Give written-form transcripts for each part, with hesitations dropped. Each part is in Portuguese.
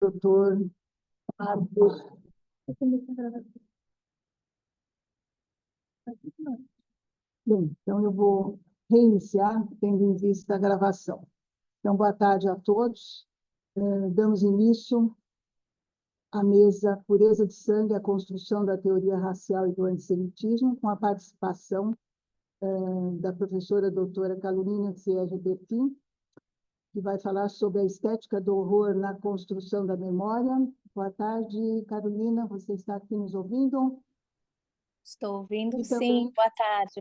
doutor Marcos. Bem, então eu vou reiniciar, tendo em vista a gravação. Então, boa tarde a todos. Damos início à mesa Pureza de Sangue, a construção da teoria racial e do antissemitismo, com a participação da professora doutora Carolina Ciege Bertin, que vai falar sobre a estética do horror na construção da memória. Boa tarde, Carolina, você está aqui nos ouvindo? Estou ouvindo, E sim. também,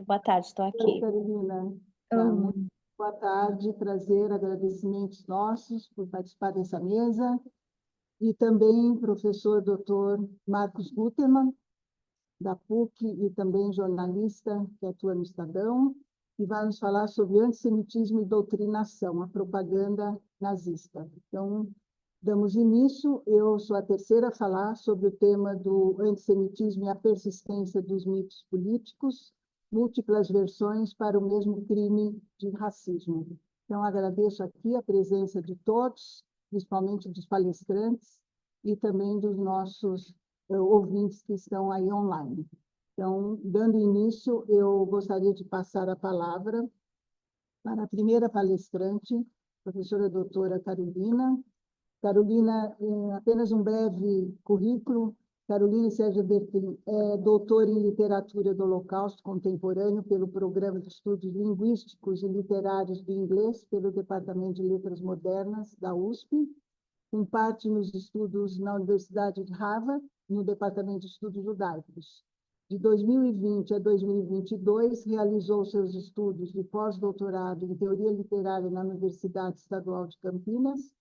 Boa tarde, estou aqui. Carolina, tá, muito boa tarde, prazer, agradecimentos nossos por participar dessa mesa. E também professor doutor Marcos Gutermann, da PUC, e também jornalista que atua no Estadão, e vai nos falar sobre antissemitismo e doutrinação, a propaganda nazista. Então, damos início. Eu sou a terceira a falar sobre o tema do antissemitismo e a persistência dos mitos políticos, múltiplas versões para o mesmo crime de racismo. Então, agradeço aqui a presença de todos, principalmente dos palestrantes e também dos nossos ouvintes que estão aí online. Então, dando início, eu gostaria de passar a palavra para a primeira palestrante, professora doutora Carolina. Carolina, apenas um breve currículo. Carolina Sérgio Bertin é doutora em Literatura do Holocausto Contemporâneo pelo Programa de Estudos Linguísticos e Literários do Inglês pelo Departamento de Letras Modernas da USP, com parte nos estudos na Universidade de Harvard, no Departamento de Estudos Judaicos. De 2020 a 2022, realizou seus estudos de pós-doutorado em Teoria Literária na Universidade Estadual de Campinas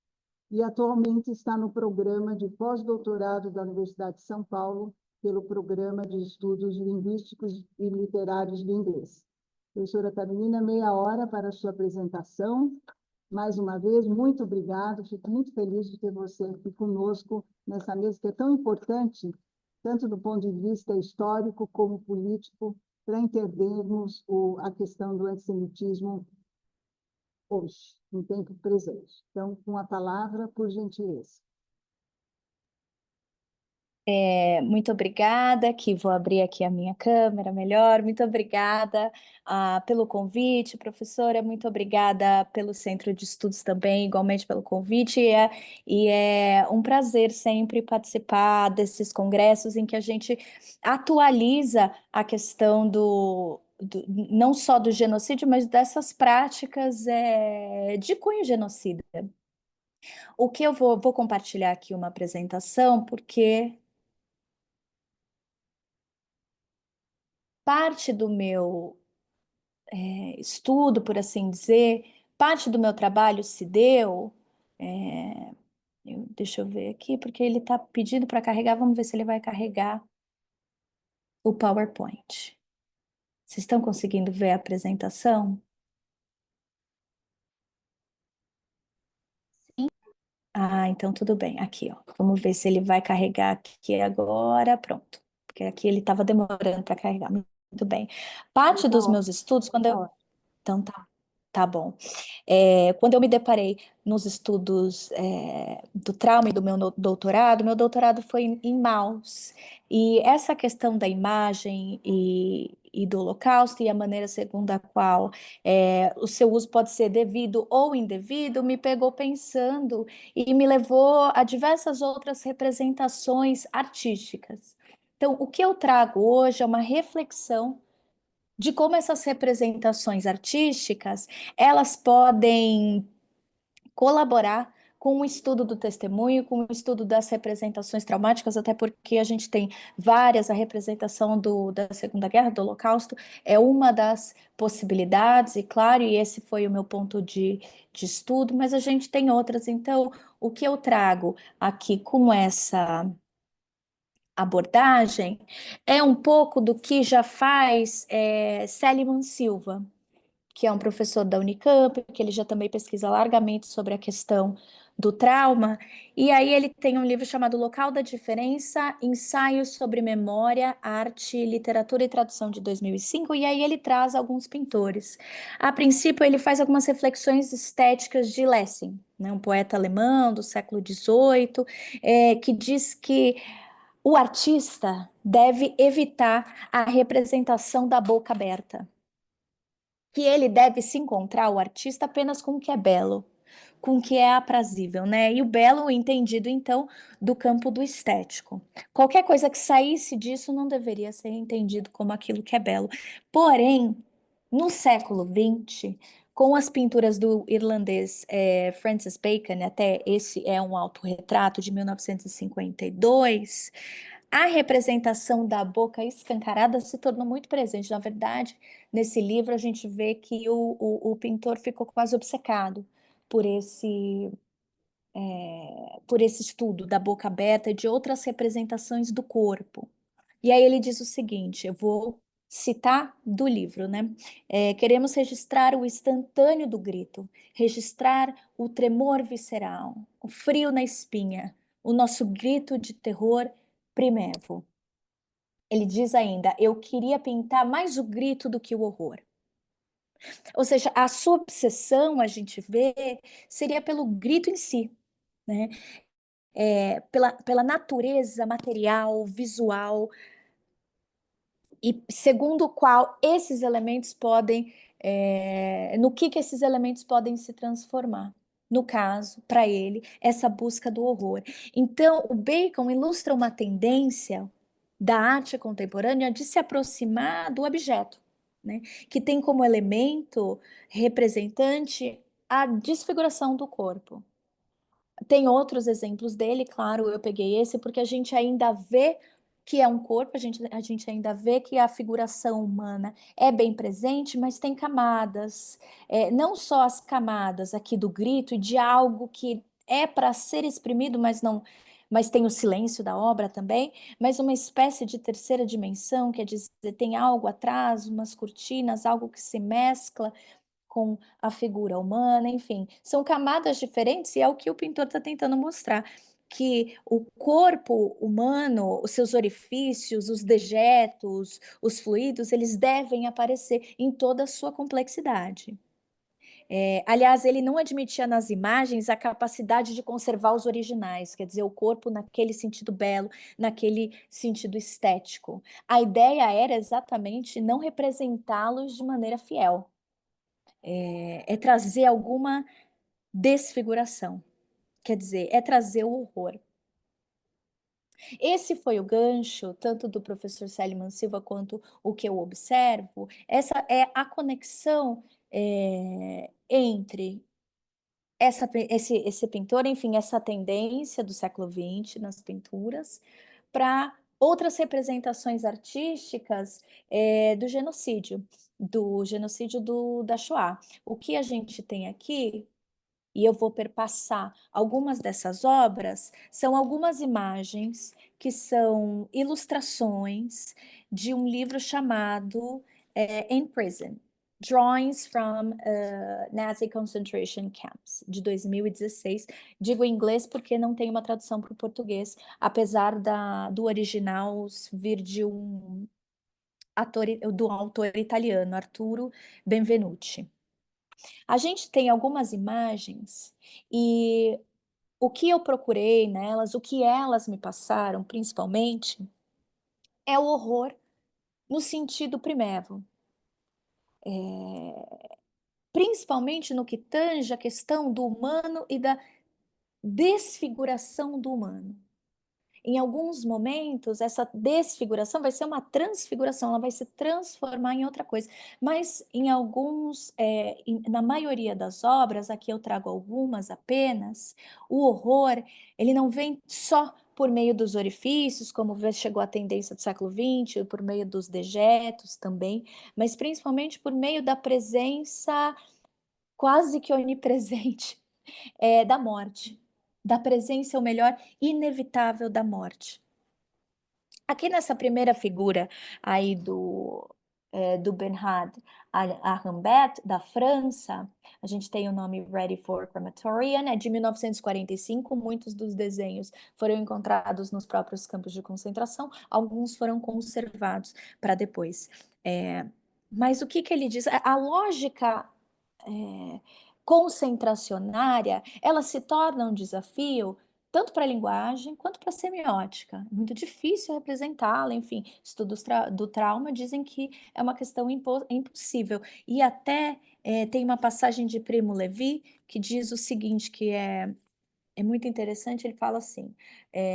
e atualmente está no programa de pós-doutorado da Universidade de São Paulo, pelo Programa de Estudos Linguísticos e Literários do Inglês. Professora Carolina, meia hora para a sua apresentação. Mais uma vez, muito obrigada. Fico muito feliz de ter você aqui conosco nessa mesa que é tão importante, tanto do ponto de vista histórico como político, para entendermos a questão do antissemitismo hoje, no tempo presente. Então, com a palavra, por gentileza. Muito obrigada, que vou abrir aqui a minha câmera melhor. Muito obrigada pelo convite, professora. Muito obrigada pelo Centro de Estudos também, igualmente pelo convite. E é um prazer sempre participar desses congressos em que a gente atualiza a questão não só do genocídio, mas dessas práticas de cunho genocida. O que eu vou compartilhar aqui uma apresentação, porque parte do meu estudo, por assim dizer, parte do meu trabalho se deu. Deixa eu ver aqui, porque ele está pedindo para carregar. Vamos ver se ele vai carregar o PowerPoint. Vocês estão conseguindo ver a apresentação? Sim. Então tudo bem. Aqui, ó. Vamos ver se ele vai carregar aqui agora. Pronto. Porque aqui ele estava demorando para carregar. Muito bem. Parte dos meus estudos, quando eu... Então tá bom. Quando eu me deparei nos estudos do trauma e do meu doutorado foi em Maus. E essa questão da imagem e do Holocausto e a maneira segundo a qual o seu uso pode ser devido ou indevido me pegou pensando e me levou a diversas outras representações artísticas. Então, o que eu trago hoje é uma reflexão de como essas representações artísticas elas podem colaborar com o estudo do testemunho, com o estudo das representações traumáticas, até porque a gente tem várias, a representação da Segunda Guerra, do Holocausto, é uma das possibilidades, e claro, e esse foi o meu ponto de estudo, mas a gente tem outras. Então, o que eu trago aqui com essa abordagem é um pouco do que já faz Celiman Silva, que é um professor da Unicamp, que ele já também pesquisa largamente sobre a questão do trauma. E aí ele tem um livro chamado Local da Diferença, Ensaios sobre Memória, Arte, Literatura e Tradução de 2005, e aí ele traz alguns pintores. A princípio, ele faz algumas reflexões estéticas de Lessing, né, um poeta alemão do século XVIII, que diz que o artista deve evitar a representação da boca aberta, que ele deve se encontrar, o artista, apenas com o que é belo, com o que é aprazível, né? E o belo entendido, então, do campo do estético. Qualquer coisa que saísse disso não deveria ser entendido como aquilo que é belo. Porém, no século XX, com as pinturas do irlandês Francis Bacon, até esse é um autorretrato de 1952, a representação da boca escancarada se tornou muito presente. Na verdade, nesse livro a gente vê que o pintor ficou quase obcecado por por esse estudo da boca aberta e de outras representações do corpo. E aí ele diz o seguinte, eu vou citar do livro, né? Queremos registrar o instantâneo do grito, registrar o tremor visceral, o frio na espinha, o nosso grito de terror primevo. Ele diz ainda, eu queria pintar mais o grito do que o horror. Ou seja, a sua obsessão, a gente vê, seria pelo grito em si, né? Pela natureza material, visual, e segundo o qual esses elementos podem, no que esses elementos podem se transformar. No caso, para ele, essa busca do horror. Então, o Bacon ilustra uma tendência da arte contemporânea de se aproximar do objeto, né? Que tem como elemento representante a desfiguração do corpo. Tem outros exemplos dele, claro, eu peguei esse porque a gente ainda vê que é um corpo, a gente ainda vê que a figuração humana é bem presente, mas tem camadas, não só as camadas aqui do grito e de algo que é para ser exprimido, mas não, mas tem o silêncio da obra também, mas uma espécie de terceira dimensão, quer dizer, tem algo atrás, umas cortinas, algo que se mescla com a figura humana, enfim, são camadas diferentes e é o que o pintor está tentando mostrar, que o corpo humano, os seus orifícios, os dejetos, os fluidos, eles devem aparecer em toda a sua complexidade. Aliás, ele não admitia nas imagens a capacidade de conservar os originais, quer dizer, o corpo naquele sentido belo, naquele sentido estético. A ideia era exatamente não representá-los de maneira fiel, trazer alguma desfiguração, quer dizer, é trazer o horror. Esse foi o gancho, tanto do professor Celiman Silva quanto o que eu observo, essa é a conexão entre esse pintor, enfim, essa tendência do século XX nas pinturas, para outras representações artísticas do genocídio da Shoah. O que a gente tem aqui, e eu vou perpassar algumas dessas obras, são algumas imagens que são ilustrações de um livro chamado In Prison, Drawings from Nazi Concentration Camps, de 2016. Digo em inglês porque não tem uma tradução para o português, apesar do original vir de do autor italiano, Arturo Benvenuti. A gente tem algumas imagens e o que eu procurei nelas, o que elas me passaram, principalmente, é o horror no sentido primevo. Principalmente no que tange a questão do humano e da desfiguração do humano. Em alguns momentos, essa desfiguração vai ser uma transfiguração, ela vai se transformar em outra coisa. Mas em alguns, na maioria das obras, aqui eu trago algumas apenas, o horror, ele não vem só por meio dos orifícios, como chegou a tendência do século XX, por meio dos dejetos também, mas principalmente por meio da presença quase que onipresente da morte, da presença, ou melhor, inevitável da morte. Aqui nessa primeira figura aí do Bernard Arambet, da França. A gente tem o nome Ready for Crematorium, é de 1945. Muitos dos desenhos foram encontrados nos próprios campos de concentração, alguns foram conservados para depois. Mas o que ele diz? A lógica concentracionária, ela se torna um desafio tanto para a linguagem quanto para a semiótica. É muito difícil representá-la, enfim, estudos do trauma dizem que é uma questão impossível. E até tem uma passagem de Primo Levi que diz o seguinte, que é muito interessante. Ele fala assim,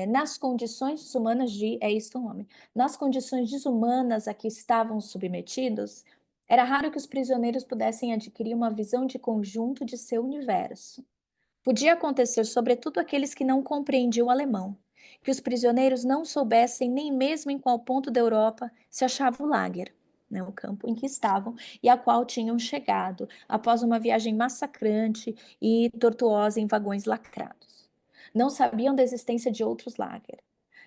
nas condições desumanas é isso o nome, nas condições desumanas a que estavam submetidos, era raro que os prisioneiros pudessem adquirir uma visão de conjunto de seu universo. Podia acontecer, sobretudo, aqueles que não compreendiam o alemão, que os prisioneiros não soubessem nem mesmo em qual ponto da Europa se achava o lager, né, o campo em que estavam e a qual tinham chegado após uma viagem massacrante e tortuosa em vagões lacrados. Não sabiam da existência de outros lager.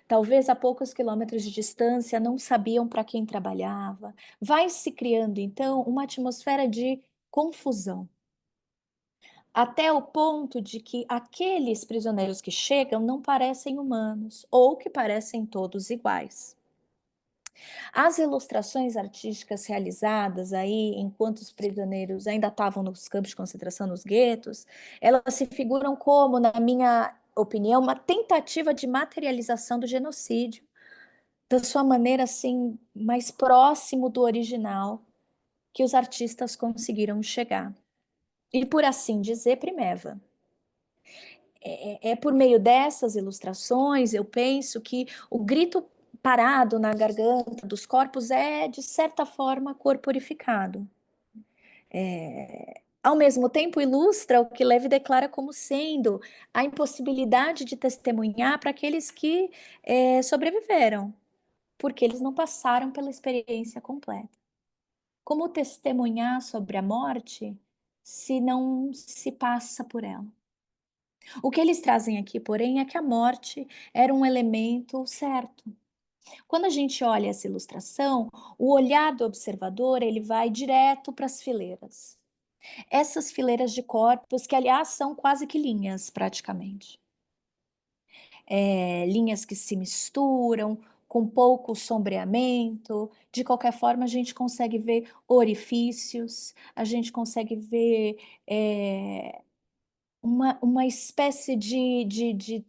Talvez a poucos quilômetros de distância não sabiam para quem trabalhava. Vai se criando, então, uma atmosfera de confusão, até o ponto de que aqueles prisioneiros que chegam não parecem humanos, ou que parecem todos iguais. As ilustrações artísticas realizadas aí, enquanto os prisioneiros ainda estavam nos campos de concentração, nos guetos, elas se figuram como, na minha opinião, uma tentativa de materialização do genocídio, da sua maneira assim mais próximo do original que os artistas conseguiram chegar. E por assim dizer, primeva. É por meio dessas ilustrações, eu penso que o grito parado na garganta dos corpos é, de certa forma, corporificado. Ao mesmo tempo, ilustra o que Levi declara como sendo a impossibilidade de testemunhar para aqueles que sobreviveram, porque eles não passaram pela experiência completa. Como testemunhar sobre a morte se não se passa por ela? O que eles trazem aqui, porém, é que a morte era um elemento certo. Quando a gente olha essa ilustração, o olhar do observador ele vai direto para as fileiras. Essas fileiras de corpos, que aliás são quase que linhas, praticamente. Linhas que se misturam, com pouco sombreamento. De qualquer forma, a gente consegue ver orifícios, a gente consegue ver uma espécie de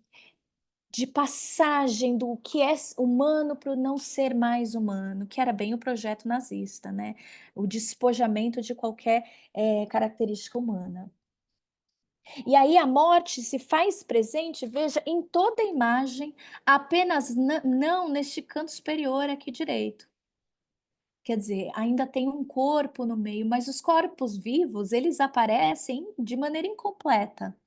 passagem do que é humano para o não ser mais humano, que era bem o projeto nazista, né? O despojamento de qualquer característica humana. E aí a morte se faz presente, veja, em toda a imagem, apenas não neste canto superior aqui direito. Quer dizer, ainda tem um corpo no meio, mas os corpos vivos, eles aparecem de maneira incompleta.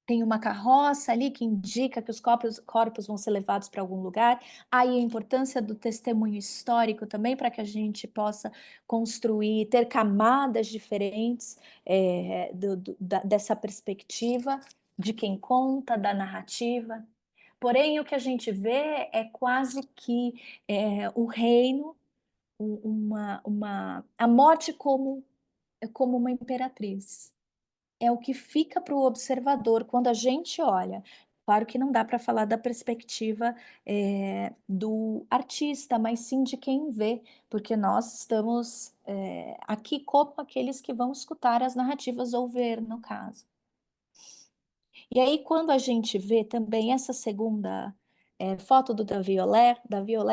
Tem uma carroça ali que indica que os corpos vão ser levados para algum lugar. Aí a importância do testemunho histórico também, para que a gente possa construir, ter camadas diferentes dessa perspectiva de quem conta, da narrativa. Porém, o que a gente vê é quase que o reino, a morte como uma imperatriz. É o que fica para o observador quando a gente olha. Claro que não dá para falar da perspectiva do artista, mas sim de quem vê, porque nós estamos aqui como aqueles que vão escutar as narrativas ou ver, no caso. E aí, quando a gente vê também essa segunda foto do Davi Olé,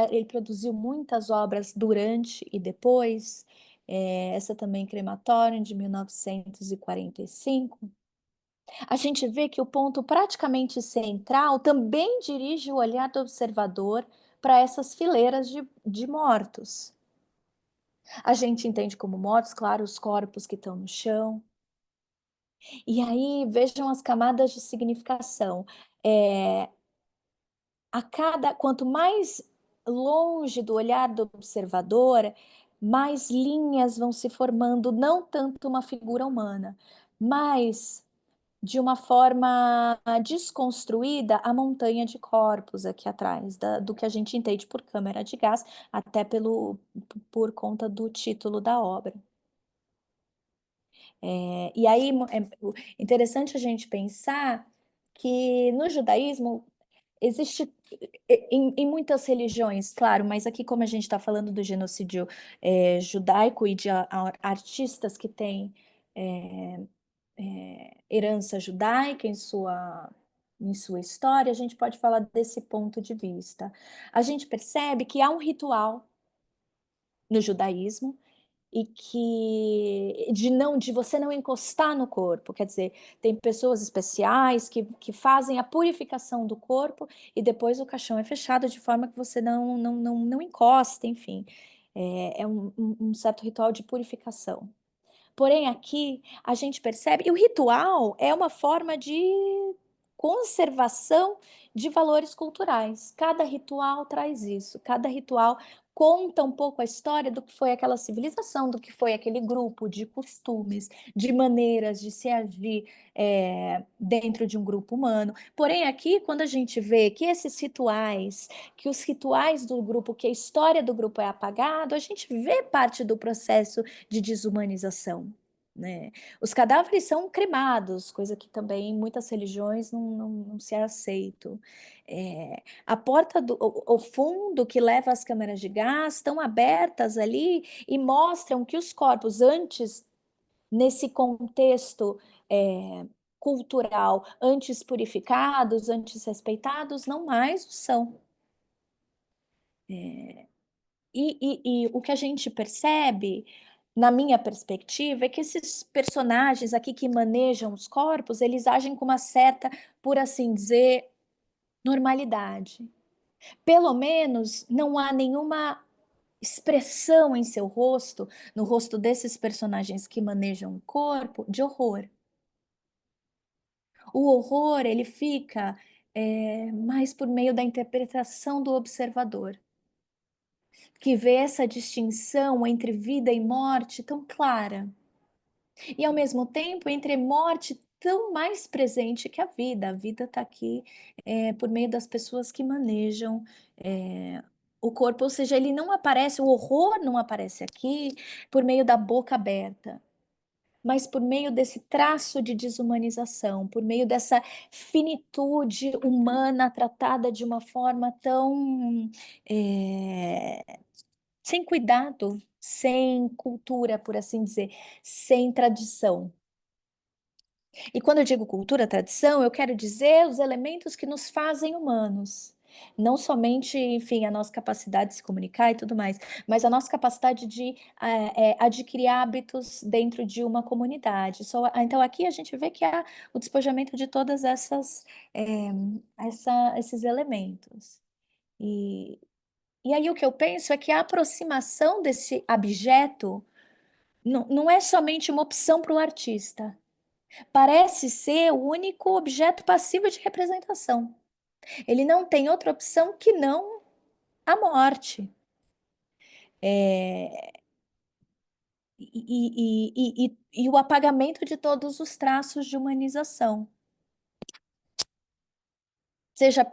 ele produziu muitas obras durante e depois, essa também Crematório, de 1945. A gente vê que o ponto praticamente central também dirige o olhar do observador para essas fileiras de mortos. A gente entende como mortos, claro, os corpos que estão no chão. E aí vejam as camadas de significação. Quanto mais longe do olhar do observador, mais linhas vão se formando, não tanto uma figura humana, mas de uma forma desconstruída a montanha de corpos aqui atrás, do que a gente entende por câmara de gás, até por conta do título da obra. E aí é interessante a gente pensar que no judaísmo existe em muitas religiões, claro, mas aqui como a gente está falando do genocídio judaico e de artistas que têm herança judaica em sua história, a gente pode falar desse ponto de vista. A gente percebe que há um ritual no judaísmo e de você não encostar no corpo, quer dizer, tem pessoas especiais que fazem a purificação do corpo e depois o caixão é fechado de forma que você não encosta, enfim, é um certo ritual de purificação. Porém, aqui a gente percebe, e o ritual é uma forma de conservação de valores culturais. Cada ritual traz isso, cada ritual conta um pouco a história do que foi aquela civilização, do que foi aquele grupo, de costumes, de maneiras de se agir dentro de um grupo humano. Porém, aqui, quando a gente vê que esses rituais, que os rituais do grupo, que a história do grupo é apagado, a gente vê parte do processo de desumanização. Né? Os cadáveres são cremados, coisa que também em muitas religiões não se é aceito. A porta o fundo que leva às câmeras de gás estão abertas ali e mostram que os corpos, antes, nesse contexto cultural, antes purificados, antes respeitados, não mais o são. E o que a gente percebe, na minha perspectiva, é que esses personagens aqui que manejam os corpos, eles agem com uma certa, por assim dizer, normalidade. Pelo menos não há nenhuma expressão em seu rosto, no rosto desses personagens que manejam o corpo, de horror. O horror, ele fica mais por meio da interpretação do observador, que vê essa distinção entre vida e morte tão clara. E, ao mesmo tempo, entre morte tão mais presente que a vida. A vida está aqui por meio das pessoas que manejam o corpo, ou seja, ele não aparece, o horror não aparece aqui por meio da boca aberta, mas por meio desse traço de desumanização, por meio dessa finitude humana tratada de uma forma tão sem cuidado, sem cultura, por assim dizer, sem tradição. E quando eu digo cultura, tradição, eu quero dizer os elementos que nos fazem humanos. Não somente, enfim, a nossa capacidade de se comunicar e tudo mais, mas a nossa capacidade de adquirir hábitos dentro de uma comunidade. Então, aqui a gente vê que há o despojamento de todas esses elementos. E aí o que eu penso é que a aproximação desse objeto não é somente uma opção para o artista. Parece ser o único objeto passível de representação. Ele não tem outra opção que não a morte. E o apagamento de todos os traços de humanização. Seja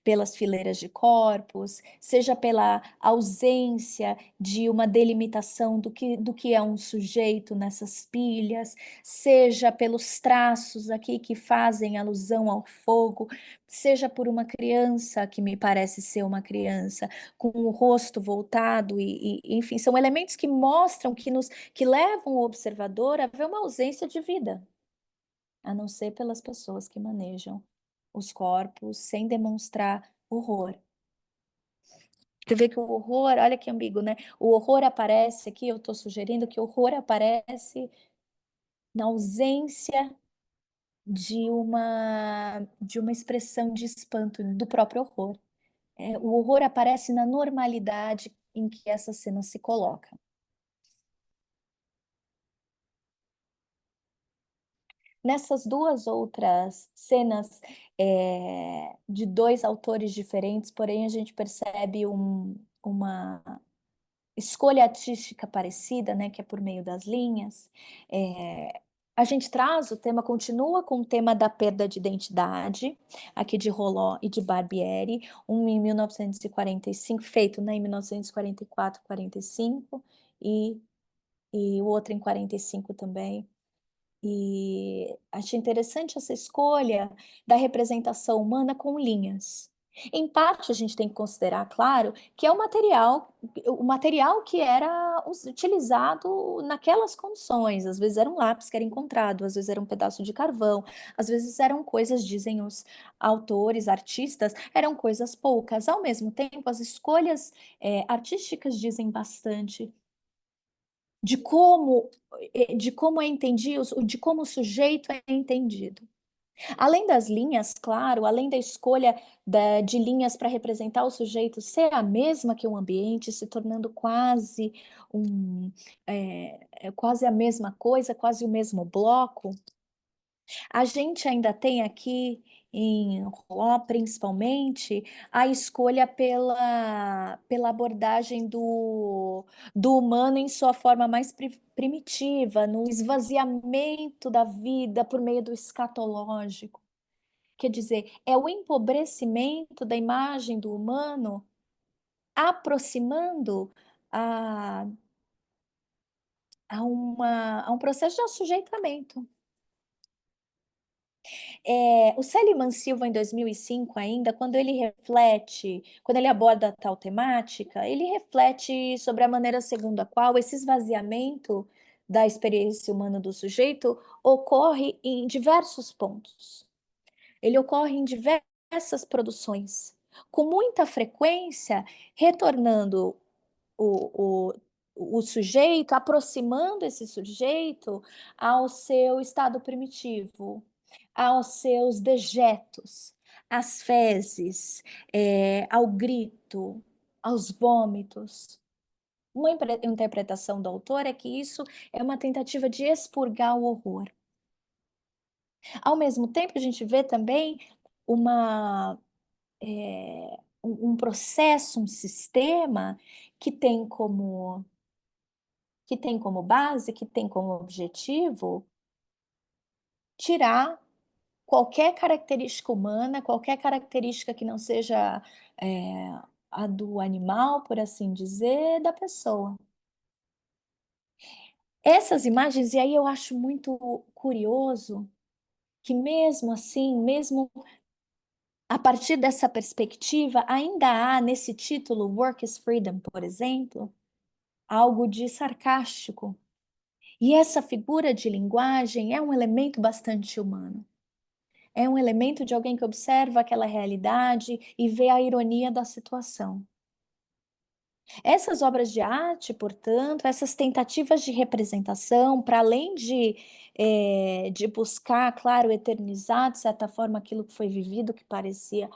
pelas fileiras de corpos, seja pela ausência de uma delimitação do que é um sujeito nessas pilhas, seja pelos traços aqui que fazem alusão ao fogo, seja por uma criança, que me parece ser uma criança, com o rosto voltado, enfim, são elementos que mostram, que levam o observador a ver uma ausência de vida, a não ser pelas pessoas que manejam os corpos sem demonstrar horror. Você vê que o horror, olha que ambíguo, né? O horror aparece aqui, eu estou sugerindo que o horror aparece na ausência de uma expressão de espanto do próprio horror. O horror aparece na normalidade em que essa cena se coloca. Nessas duas outras cenas de dois autores diferentes, porém a gente percebe uma escolha artística parecida, né, que é por meio das linhas. A gente traz o tema, continua com o tema da perda de identidade, aqui de Roland e de Barbieri, um em 1945, feito, né, em 1944, 45, e o outro em 45 também. E achei interessante essa escolha da representação humana com linhas. Em parte, a gente tem que considerar, claro, que é o material que era utilizado naquelas condições. Às vezes era um lápis que era encontrado, às vezes era um pedaço de carvão, às vezes eram coisas, dizem os autores, artistas, eram coisas poucas. Ao mesmo tempo, as escolhas artísticas dizem bastante de como é entendido, de como o sujeito é entendido. Além das linhas, claro, além da escolha de linhas para representar o sujeito ser a mesma que o ambiente, se tornando quase quase a mesma coisa, quase o mesmo bloco, a gente ainda tem aqui em Roland, principalmente, a escolha pela abordagem do humano em sua forma mais primitiva, no esvaziamento da vida por meio do escatológico. Quer dizer, é o empobrecimento da imagem do humano aproximando a, a um processo de assujeitamento. O Celiman Silva, em 2005 ainda, quando ele aborda tal temática, ele reflete sobre a maneira segundo a qual esse esvaziamento da experiência humana do sujeito ocorre em diversos pontos. Ele ocorre em diversas produções, com muita frequência, retornando o, o sujeito, aproximando esse sujeito ao seu estado primitivo, aos seus dejetos, às fezes, ao grito, aos vômitos. Uma interpretação do autor é que isso é uma tentativa de expurgar o horror. Ao mesmo tempo, a gente vê também um processo, um sistema que tem como base, que tem como objetivo tirar qualquer característica humana, qualquer característica que não seja a do animal, por assim dizer, da pessoa. Essas imagens, e aí eu acho muito curioso que mesmo assim, mesmo a partir dessa perspectiva, ainda há nesse título, Work is Freedom, por exemplo, algo de sarcástico. E essa figura de linguagem é um elemento bastante humano. É um elemento de alguém que observa aquela realidade e vê a ironia da situação. Essas obras de arte, portanto, essas tentativas de representação, para além de buscar, claro, eternizar, de certa forma, aquilo que foi vivido, que parecia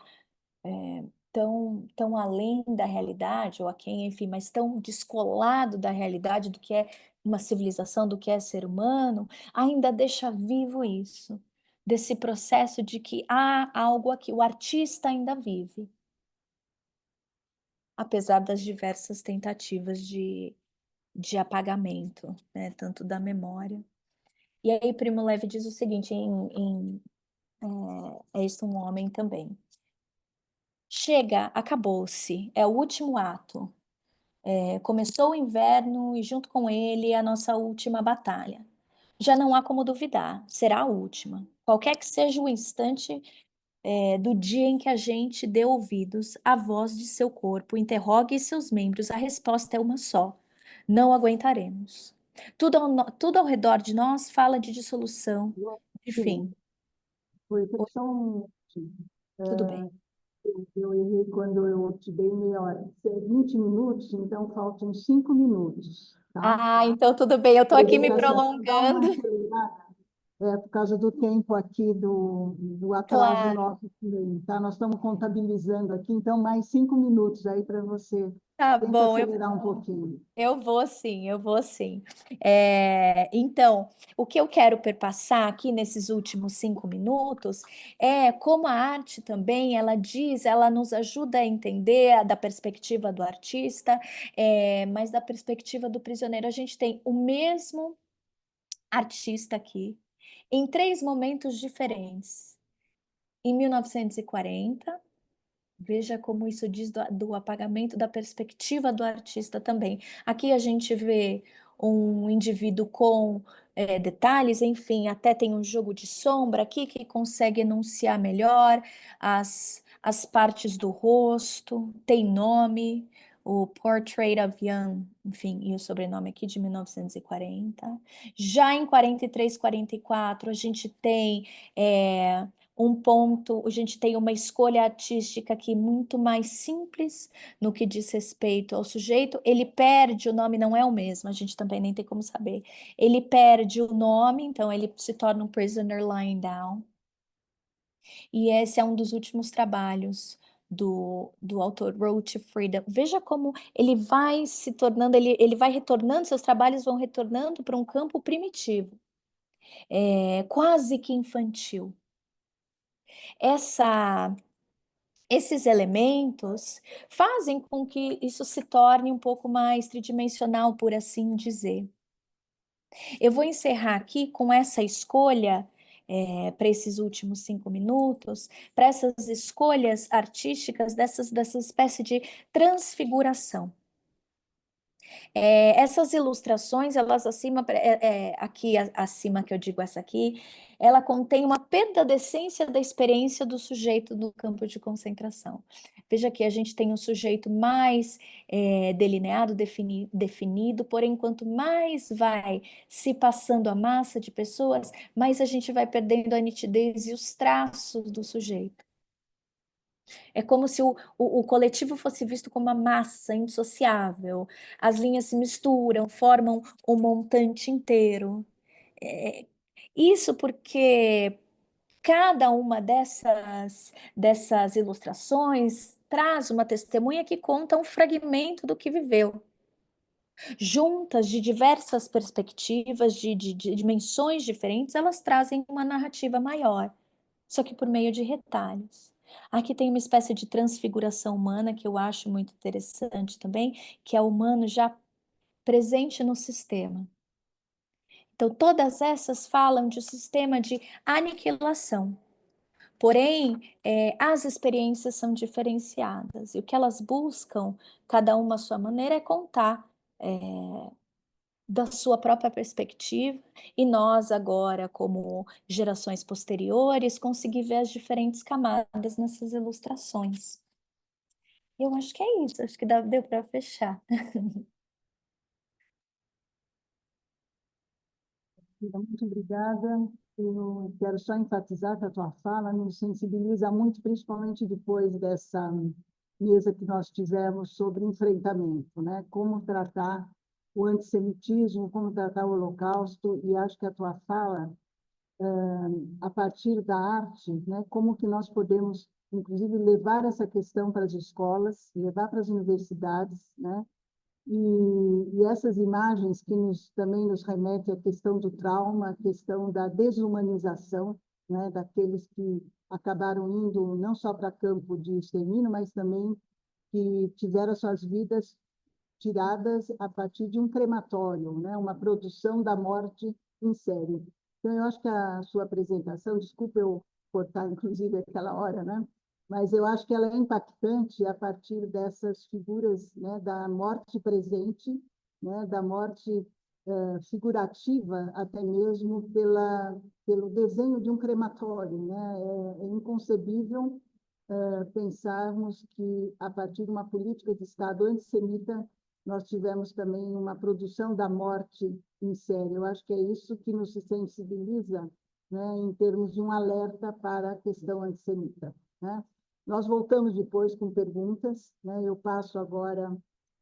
tão além da realidade, ou a quem, enfim, mas tão descolado da realidade do que é uma civilização, do que é ser humano, ainda deixa vivo isso, desse processo de que há algo aqui, o artista ainda vive, apesar das diversas tentativas de apagamento, né, tanto da memória. E aí Primo Levi diz o seguinte, é isso um homem também. Chega, acabou-se, é o último ato. Começou o inverno e junto com ele a nossa última batalha. Já não há como duvidar, será a última. Qualquer que seja o instante do dia em que a gente dê ouvidos à voz de seu corpo, interrogue seus membros, a resposta é uma só: não aguentaremos. Tudo ao redor de nós fala de dissolução, de fim. Sim, foi só um. Tudo bem. Eu errei quando eu te dei meia hora. 20 minutos, então faltam 5 minutos, tá? Ah, então tudo bem, eu estou aqui me Dá uma prolongando. acelerada. Por causa do tempo aqui, do atraso Claro, nosso também, tá? Nós estamos contabilizando aqui, então mais 5 minutos aí para você. tá Tenta bom, acelerar um pouquinho. eu vou sim, eu vou sim. Então, o que eu quero perpassar aqui nesses últimos 5 minutos é como a arte também, ela nos ajuda a entender da perspectiva do artista, mas da perspectiva do prisioneiro. A gente tem o mesmo artista aqui, em 3 momentos diferentes. Em 1940, veja como isso diz do apagamento da perspectiva do artista também. Aqui a gente vê um indivíduo com detalhes, enfim, até tem um jogo de sombra aqui que consegue enunciar melhor as partes do rosto, tem nome, o Portrait of Young, enfim, e o sobrenome aqui de 1940. Já em 43, 44, a gente tem um ponto, a gente tem uma escolha artística aqui muito mais simples no que diz respeito ao sujeito. Ele perde, o nome não é o mesmo, a gente também nem tem como saber. Ele perde o nome, então ele se torna um prisoner lying down. E esse é um dos últimos trabalhos do autor, Road to Freedom. Veja como ele vai se tornando, ele vai retornando, seus trabalhos vão retornando para um campo primitivo, quase que infantil. Esses elementos fazem com que isso se torne um pouco mais tridimensional, por assim dizer. Eu vou encerrar aqui com essa escolha, para esses últimos 5 minutos, para essas escolhas artísticas, dessa espécie de transfiguração. Essas ilustrações, elas aqui acima que eu digo essa aqui, ela contém uma perda da essência da experiência do sujeito no campo de concentração. Veja que a gente tem um sujeito mais delineado, definido, porém, quanto mais vai se passando a massa de pessoas, mais a gente vai perdendo a nitidez e os traços do sujeito. É como se o coletivo fosse visto como uma massa indissociável. As linhas se misturam, formam um montante inteiro. Isso porque cada uma dessas ilustrações traz uma testemunha que conta um fragmento do que viveu. Juntas, de diversas perspectivas, de dimensões diferentes, elas trazem uma narrativa maior, só que por meio de retalhos. Aqui tem uma espécie de transfiguração humana que eu acho muito interessante também, que é o humano já presente no sistema. Então, todas essas falam de um sistema de aniquilação. Porém, as experiências são diferenciadas. E o que elas buscam, cada uma à sua maneira, é contar da sua própria perspectiva, e nós agora, como gerações posteriores, conseguir ver as diferentes camadas nessas ilustrações. Eu acho que é isso, acho que deu para fechar. Muito obrigada. Eu quero só enfatizar que a tua fala nos sensibiliza muito, principalmente depois dessa mesa que nós tivemos sobre enfrentamento, né? Como tratar o antissemitismo, como tratar o Holocausto, e acho que a tua fala, a partir da arte, né? Como que nós podemos, inclusive, levar essa questão para as escolas, levar para as universidades, né? E essas imagens que também nos remetem à questão do trauma, à questão da desumanização, né, daqueles que acabaram indo não só para campo de extermínio, mas também que tiveram suas vidas tiradas a partir de um crematório, né, uma produção da morte em série. Então, eu acho que a sua apresentação, desculpa eu cortar, inclusive, aquela hora, né? Mas eu acho que ela é impactante a partir dessas figuras, né, da morte presente, né, da morte figurativa, até mesmo pelo desenho de um crematório. Né? É inconcebível pensarmos que, a partir de uma política de Estado antissemita, nós tivemos também uma produção da morte em série. Eu acho que é isso que nos sensibiliza, né, em termos de um alerta para a questão antissemita. Né? Nós voltamos depois com perguntas. Né? Eu passo agora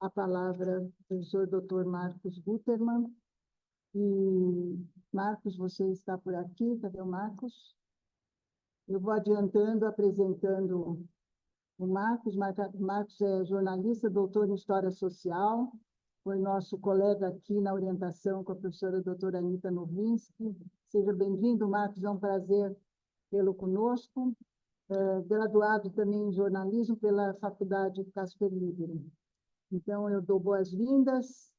a palavra ao professor Dr. Marcos Gutermann. E, Marcos, você está por aqui? Cadê o Marcos? Eu vou adiantando, apresentando o Marcos. Marcos é jornalista, doutor em História Social, foi nosso colega aqui na orientação com a professora doutora Anita Novinsky. Seja bem-vindo, Marcos, é um prazer tê-lo conosco. Graduado também em jornalismo pela Faculdade Casper Libero. Então, eu dou boas-vindas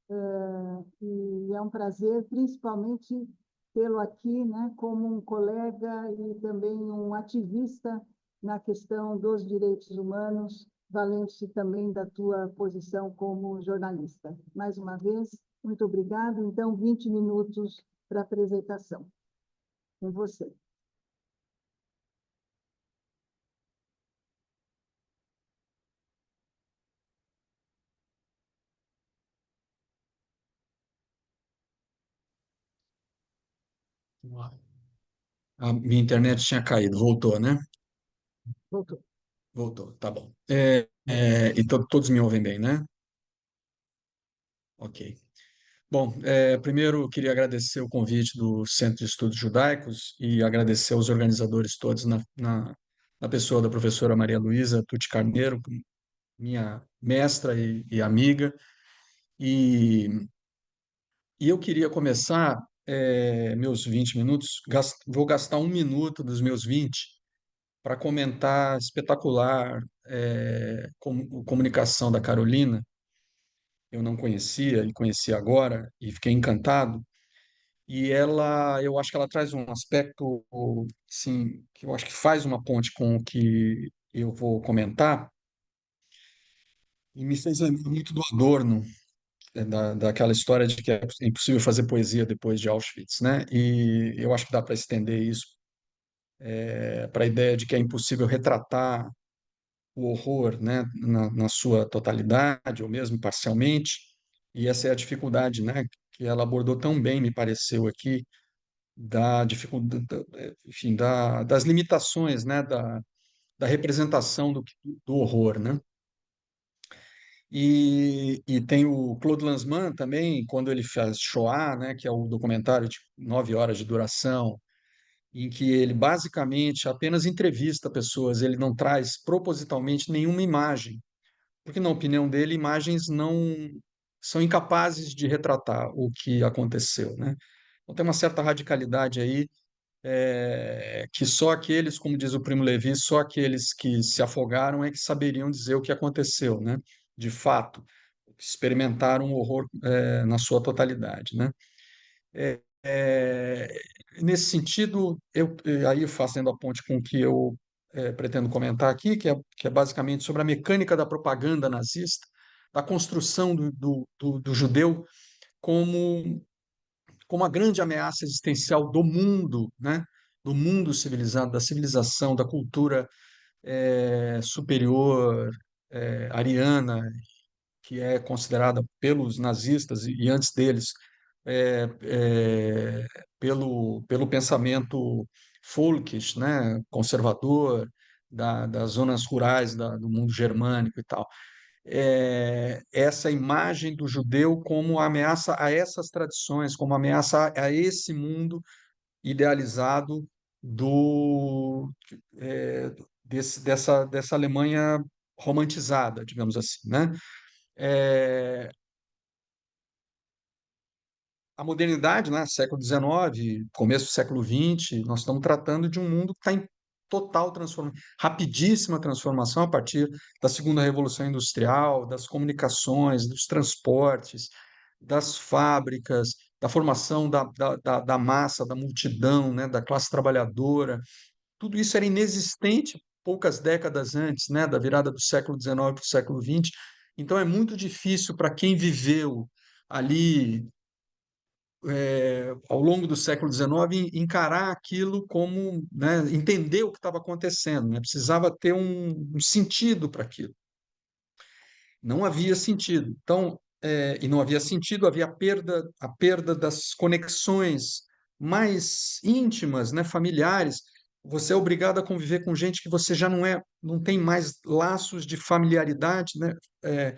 e é um prazer, principalmente, tê-lo aqui, né, como um colega e também um ativista na questão dos direitos humanos, valendo-se também da tua posição como jornalista. Mais uma vez, muito obrigado. Então, 20 minutos para a apresentação. Com você. A minha internet tinha caído, voltou, né? Voltou. Voltou, tá bom. Todos me ouvem bem, né? Ok. Bom, primeiro eu queria agradecer o convite do Centro de Estudos Judaicos e agradecer aos organizadores todos, na pessoa da professora Maria Luísa Tucci Carneiro, minha mestra e amiga. E, e eu queria começar meus 20 minutos, vou gastar 1 minuto dos meus 20 para comentar espetacular comunicação da Carolina. Eu não conhecia e conheci agora e fiquei encantado. E ela, eu acho que ela traz um aspecto, sim, que eu acho que faz uma ponte com o que eu vou comentar e me fez lembrar muito do Adorno, daquela história de que é impossível fazer poesia depois de Auschwitz, né? E eu acho que dá para estender isso para a ideia de que é impossível retratar o horror, né, na sua totalidade ou mesmo parcialmente. E essa é a dificuldade, né, que ela abordou tão bem, me pareceu aqui, da dificuldade, enfim, das limitações, né, da representação do horror, né? E tem o Claude Lanzmann também, quando ele faz Shoah, né, que é o documentário de 9 horas de duração, em que ele basicamente apenas entrevista pessoas, ele não traz propositalmente nenhuma imagem, porque, na opinião dele, imagens não são incapazes de retratar o que aconteceu, né? Então tem uma certa radicalidade aí, que só aqueles, como diz o Primo Levi, só aqueles que se afogaram é que saberiam dizer o que aconteceu, né? De fato, experimentaram o horror, na sua totalidade, né? É, Nesse sentido, aí fazendo a ponte com o que eu pretendo comentar aqui, que é basicamente sobre a mecânica da propaganda nazista, da construção do judeu como a grande ameaça existencial do mundo, né? Do mundo civilizado, da civilização, da cultura superior, ariana, que é considerada pelos nazistas e antes deles é, é, pelo pensamento folkish, né, conservador das zonas rurais do mundo germânico e tal. Essa imagem do judeu como ameaça a essas tradições, como ameaça a esse mundo idealizado dessa Alemanha romantizada, digamos assim, né? É, a modernidade, né, século XIX, começo do século XX, nós estamos tratando de um mundo que está em total transformação, rapidíssima transformação a partir da segunda revolução industrial, das comunicações, dos transportes, das fábricas, da formação da massa, da multidão, né, da classe trabalhadora. Tudo isso era inexistente poucas décadas antes, né, da virada do século XIX para o século XX. Então é muito difícil para quem viveu ali ao longo do século XIX, encarar aquilo como, né, entender o que estava acontecendo, né? Precisava ter um sentido para aquilo. Não havia sentido. Então, e não havia sentido, havia a perda das conexões mais íntimas, né, familiares. Você é obrigado a conviver com gente que você já não tem mais laços de familiaridade, né? É,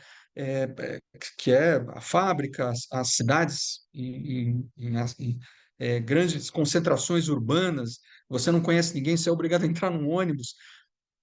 que é a fábrica, as cidades em grandes concentrações urbanas. Você não conhece ninguém, você é obrigado a entrar num ônibus,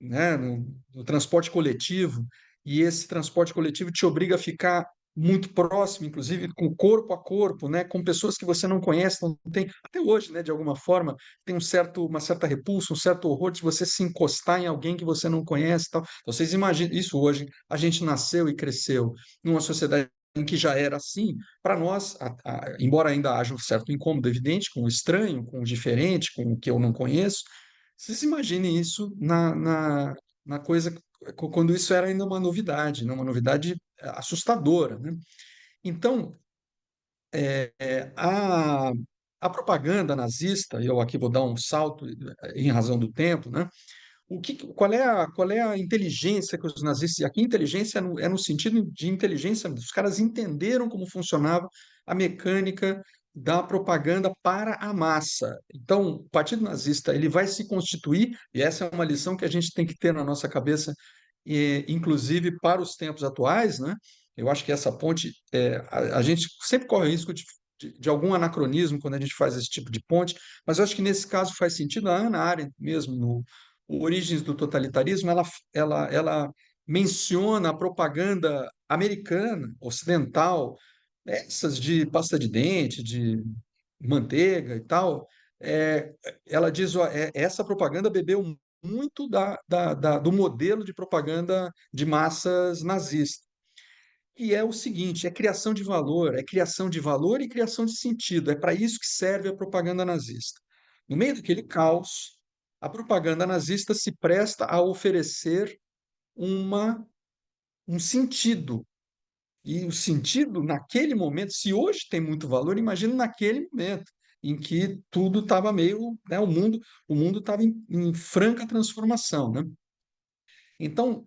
né, no transporte coletivo, e esse transporte coletivo te obriga a ficar muito próximo, inclusive com corpo a corpo, né, com pessoas que você não conhece, não tem, até hoje, né, de alguma forma, tem uma certa repulsa, um certo horror de você se encostar em alguém que você não conhece, tal. Então, vocês imaginam isso hoje? A gente nasceu e cresceu numa sociedade em que já era assim, para nós, embora ainda haja um certo incômodo evidente com o estranho, com o diferente, com o que eu não conheço, vocês imaginem isso na coisa, quando isso era ainda uma novidade, né? Uma novidade assustadora, né? Então, a propaganda nazista, e eu aqui vou dar um salto em razão do tempo, né? Qual é a inteligência que os nazistas, e aqui inteligência é no sentido de inteligência, os caras entenderam como funcionava a mecânica da propaganda para a massa. Então, o Partido Nazista ele vai se constituir, e essa é uma lição que a gente tem que ter na nossa cabeça, inclusive para os tempos atuais, né? Eu acho que essa ponte, a gente sempre corre o risco de algum anacronismo quando a gente faz esse tipo de ponte, mas eu acho que nesse caso faz sentido. A Hannah Arendt mesmo, no Origens do Totalitarismo, ela menciona a propaganda americana, ocidental, essas de pasta de dente, de manteiga e tal. É, ela diz, ó, essa propaganda bebeu muito do modelo de propaganda de massas nazista. E é o seguinte, é criação de valor e criação de sentido. É para isso que serve a propaganda nazista. No meio daquele caos, a propaganda nazista se presta a oferecer uma, um sentido. E o sentido, naquele momento, se hoje tem muito valor, imagina naquele momento em que tudo estava meio, né, o mundo estava em franca transformação, né? Então,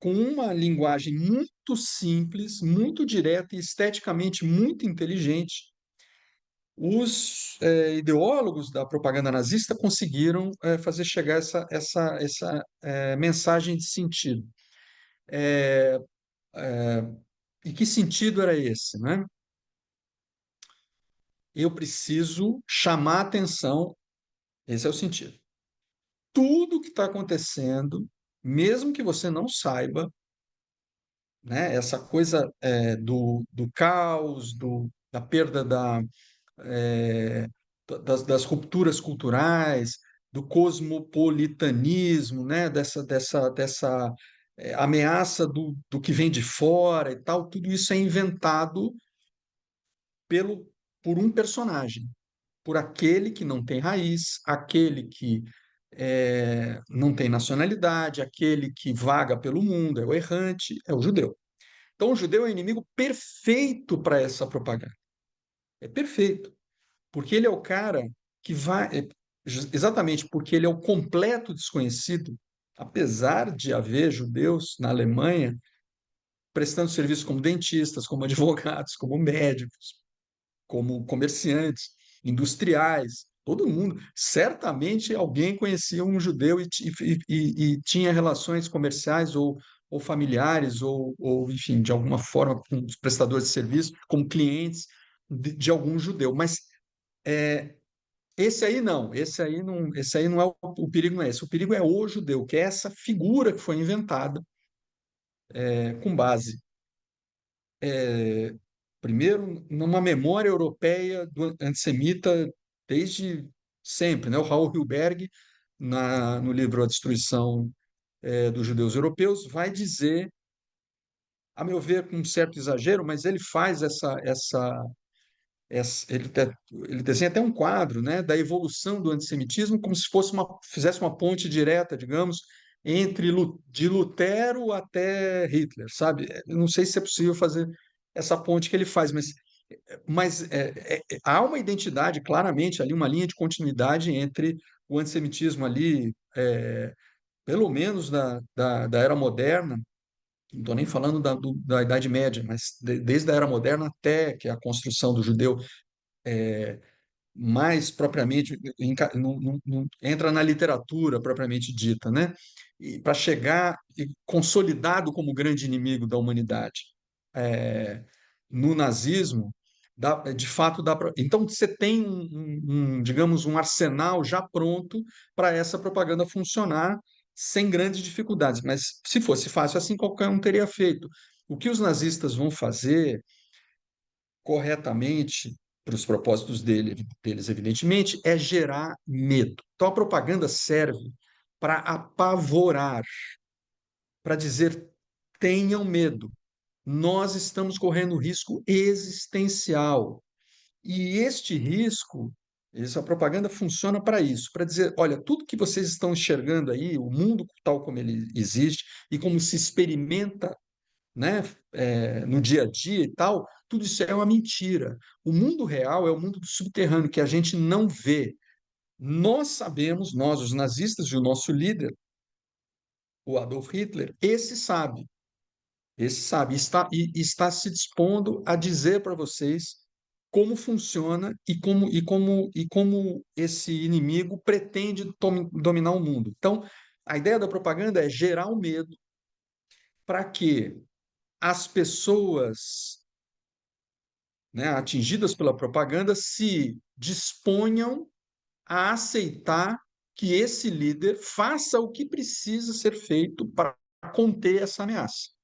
com uma linguagem muito simples, muito direta e esteticamente muito inteligente, os ideólogos da propaganda nazista conseguiram fazer chegar essa mensagem de sentido. E que sentido era esse, né? Eu preciso chamar atenção, esse é o sentido. Tudo que está acontecendo, mesmo que você não saiba, né, essa coisa do caos, da perda é, das rupturas culturais, do cosmopolitanismo, né, dessa ameaça do que vem de fora e tal, tudo isso é inventado pelo, por um personagem, por aquele que não tem raiz, aquele que não tem nacionalidade, aquele que vaga pelo mundo, é o errante, é o judeu. Então, o judeu é o inimigo perfeito para essa propaganda. É perfeito. Porque ele é o cara que vai. Exatamente porque ele é o completo desconhecido, apesar de haver judeus na Alemanha prestando serviço como dentistas, como advogados, como médicos, como comerciantes, industriais, todo mundo. Certamente alguém conhecia um judeu e tinha relações comerciais ou familiares, ou, enfim, de alguma forma, com os prestadores de serviço, como clientes de algum judeu. Mas é, esse aí não é o perigo, não é esse. O perigo é o judeu, que é essa figura que foi inventada com base, primeiro, numa memória europeia do antissemita desde sempre, né? O Raul Hilberg, no livro A Destruição dos Judeus Europeus, vai dizer, a meu ver, com um certo exagero, mas ele faz ele desenha até um quadro, né, da evolução do antissemitismo como se fizesse uma ponte direta, digamos, de Lutero até Hitler, sabe? Eu não sei se é possível fazer essa ponte que ele faz, mas há uma identidade, claramente, ali, uma linha de continuidade entre o antissemitismo ali, pelo menos da Era Moderna, não estou nem falando da Idade Média, mas desde a Era Moderna até que a construção do judeu mais propriamente entra na literatura propriamente dita, né? E para chegar consolidado como grande inimigo da humanidade no nazismo, de fato dá para. Então você tem digamos, um arsenal já pronto para essa propaganda funcionar sem grandes dificuldades. Mas se fosse fácil assim, qualquer um teria feito. O que os nazistas vão fazer corretamente, para os propósitos deles, evidentemente, é gerar medo. Então, a propaganda serve para apavorar, para dizer tenham medo. nós estamos correndo risco existencial. E este risco, essa propaganda funciona para isso, para dizer, olha, tudo que vocês estão enxergando aí, o mundo tal como ele existe e como se experimenta, né, no dia a dia e tal, tudo isso é uma mentira. O mundo real é o mundo do subterrâneo que a gente não vê. Nós sabemos, nós, os nazistas, e o nosso líder, o Adolf Hitler, esse sabe, e está se dispondo a dizer para vocês como funciona e como esse inimigo pretende dominar o mundo. Então, a ideia da propaganda é gerar o medo para que as pessoas, né, atingidas pela propaganda se disponham a aceitar que esse líder faça o que precisa ser feito para conter essa ameaça.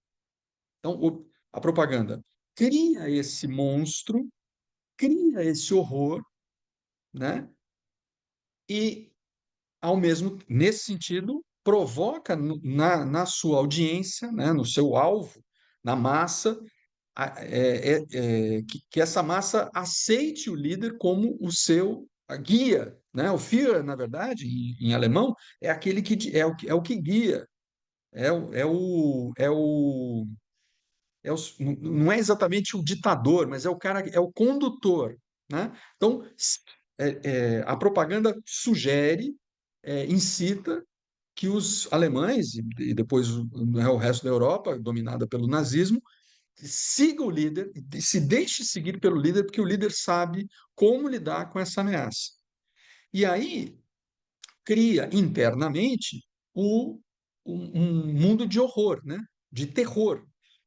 Então, a propaganda cria esse monstro, cria esse horror, né? E, nesse sentido, provoca na sua audiência, né, no seu alvo, na massa, que essa massa aceite o líder como o seu guia, né? O Führer, na verdade, em alemão, é aquele é o que guia, é o, é o, é o, não é exatamente o ditador, mas é o cara, é o condutor, né? Então, a propaganda sugere, incita que os alemães e depois né, o resto da Europa, dominada pelo nazismo, siga o líder, se deixe seguir pelo líder, porque o líder sabe como lidar com essa ameaça. E aí cria internamente um mundo de horror, né? De terror.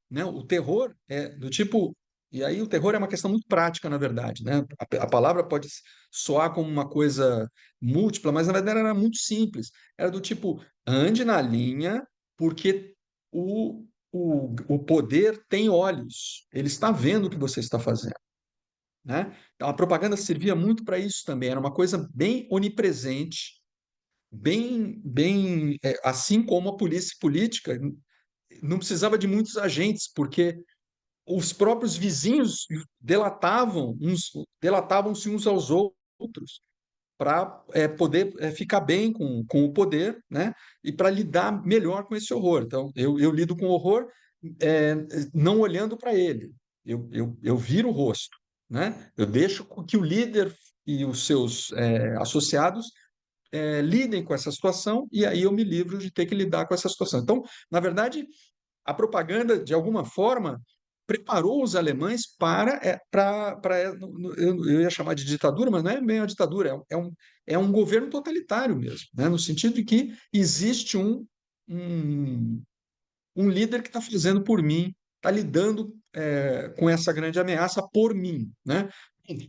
Né? O terror é do tipo. E aí o terror é uma questão muito prática, na verdade. Né? A palavra pode soar como uma coisa múltipla, mas na verdade era muito simples. Era do tipo, ande na linha, porque o poder tem olhos. Ele está vendo o que você está fazendo. Né? Então, a propaganda servia muito para isso também. Era uma coisa bem onipresente, assim como a polícia política não precisava de muitos agentes, porque os próprios vizinhos delatavam-se uns aos outros para poder ficar bem com o poder, né? E para lidar melhor com esse horror. Então, eu lido com o horror é, não olhando para ele, eu viro o rosto, né? Eu deixo que o líder e os seus associados lidem com essa situação e aí eu me livro de ter que lidar com essa situação. Então, na verdade, a propaganda, de alguma forma, preparou os alemães eu ia chamar de ditadura, mas não é bem uma ditadura, é um governo totalitário mesmo, né? No sentido de que existe um, um líder que está fazendo por mim, está lidando com essa grande ameaça por mim, né?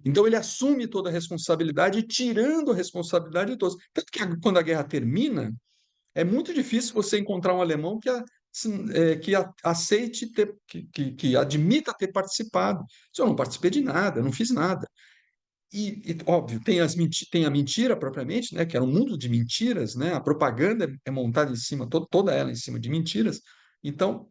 Então ele assume toda a responsabilidade, tirando a responsabilidade de todos. Tanto que quando a guerra termina, é muito difícil você encontrar um alemão que aceite que admita ter participado. Eu não participei de nada, eu não fiz nada. Óbvio, tem a mentira propriamente, né, que era um mundo de mentiras, né, a propaganda é montada em cima, toda ela em cima de mentiras. Então,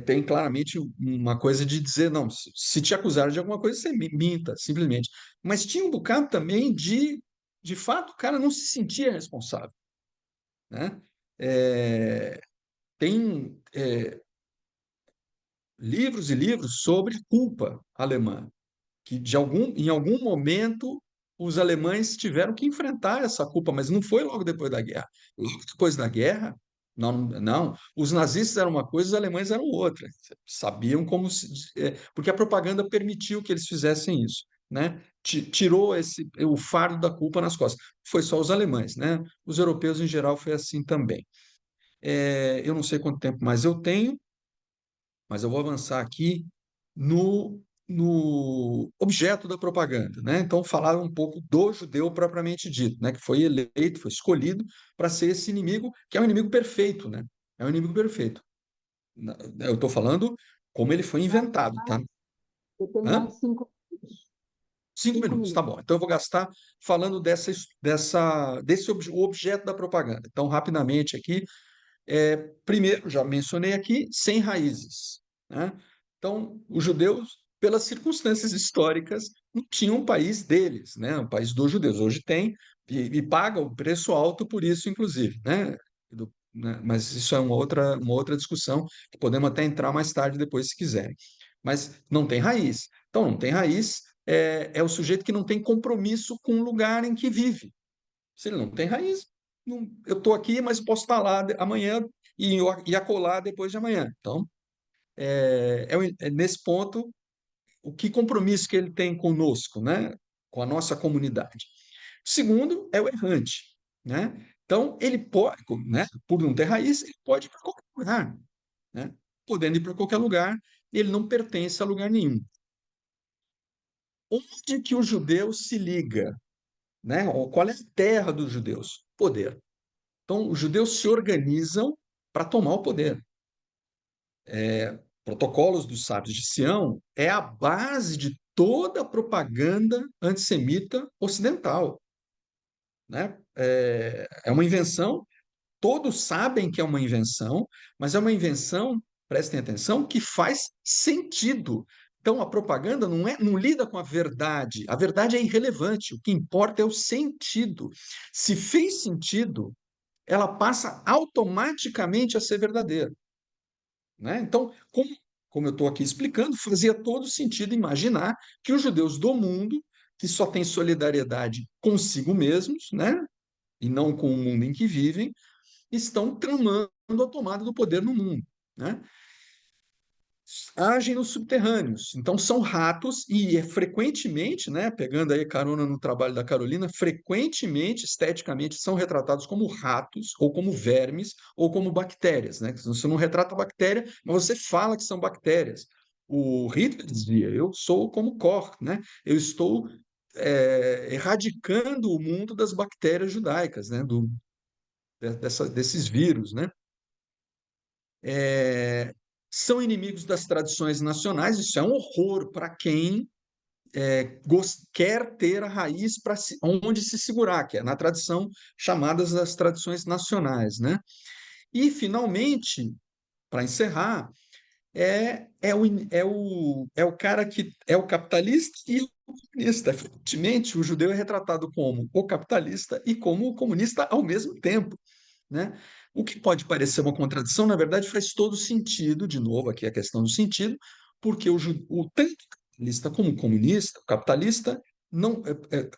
tem claramente uma coisa de dizer, não, se te acusaram de alguma coisa, você minta, simplesmente. Mas tinha um bocado também de fato, o cara não se sentia responsável, né? É, tem livros e livros sobre culpa alemã, que em algum momento os alemães tiveram que enfrentar essa culpa, mas não foi logo depois da guerra. Logo depois da guerra, não, os nazistas eram uma coisa, os alemães eram outra. Sabiam como porque a propaganda permitiu que eles fizessem isso, né? Tirou o fardo da culpa nas costas. Foi só os alemães, né? Os europeus em geral foi assim também. Eu não sei quanto tempo mais eu tenho, mas eu vou avançar aqui no objeto da propaganda, né? Então, falar um pouco do judeu propriamente dito, né? Que foi eleito, foi escolhido para ser esse inimigo, que é um inimigo perfeito, né? É um inimigo perfeito. Eu estou falando como ele foi inventado, tá? Eu tenho Hã? mais 5 minutos. 5 minutos, tá bom. Então, eu vou gastar falando desse objeto da propaganda. Então, rapidamente aqui, primeiro, já mencionei aqui, sem raízes. né? Então, os judeus, pelas circunstâncias históricas, não tinham um país deles, né? Um país dos judeus. Hoje tem, e paga o preço alto por isso, inclusive, né? Mas isso é uma outra discussão que podemos até entrar mais tarde, depois, se quiserem. Mas não tem raiz. Então, não tem raiz é o sujeito que não tem compromisso com o lugar em que vive. Se ele não tem raiz, eu estou aqui, mas posso estar lá amanhã e acolá depois de amanhã. Então, nesse ponto, o que compromisso que ele tem conosco, né? Com a nossa comunidade. O segundo é o errante, né? Então, ele pode, né? Por não ter raiz, ele pode ir para qualquer lugar, né? Podendo ir para qualquer lugar, ele não pertence a lugar nenhum. Onde que o judeu se liga, né? Ou qual é a terra dos judeus? Poder. Então, os judeus se organizam para tomar o poder. Protocolos dos Sábios de Sião é a base de toda a propaganda antissemita ocidental, né? É uma invenção, todos sabem que é uma invenção, mas é uma invenção, prestem atenção, que faz sentido. Então, a propaganda não lida com a verdade é irrelevante, o que importa é o sentido. Se fez sentido, ela passa automaticamente a ser verdadeira, né? Então, como eu estou aqui explicando, fazia todo sentido imaginar que os judeus do mundo, que só têm solidariedade consigo mesmos, né? E não com o mundo em que vivem, estão tramando a tomada do poder no mundo, né? Agem nos subterrâneos. Então, são ratos e frequentemente, né, pegando aí carona no trabalho da Carolina, frequentemente, esteticamente, são retratados como ratos, ou como vermes, ou como bactérias. Né? Você não retrata bactéria, mas você fala que são bactérias. O Hitler dizia, eu sou como Koch, né? Eu estou erradicando o mundo das bactérias judaicas, né? Desses vírus, né? É, são inimigos das tradições nacionais, isso é um horror para quem quer ter a raiz para onde se segurar, que é na tradição chamadas das tradições nacionais, né? E, finalmente, para encerrar, é o cara que é o capitalista e o comunista. Frequentemente, o judeu é retratado como o capitalista e como o comunista ao mesmo tempo, né? O que pode parecer uma contradição, na verdade, faz todo sentido, de novo, aqui a questão do sentido, porque tanto capitalista como o comunista, o capitalista, não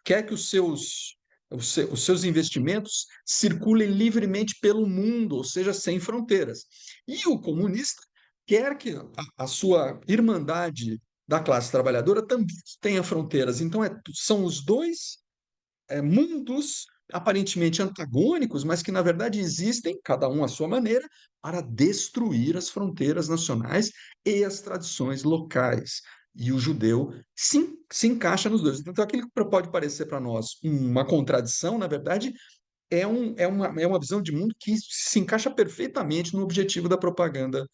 quer que os seus investimentos circulem livremente pelo mundo, ou seja, sem fronteiras. E o comunista quer que a sua irmandade da classe trabalhadora também tenha fronteiras. Então, são os dois mundos aparentemente antagônicos, mas que na verdade existem, cada um à sua maneira, para destruir as fronteiras nacionais e as tradições locais. E o judeu se encaixa nos dois. Então, aquilo que pode parecer para nós uma contradição, na verdade, é uma visão de mundo que se encaixa perfeitamente no objetivo da propaganda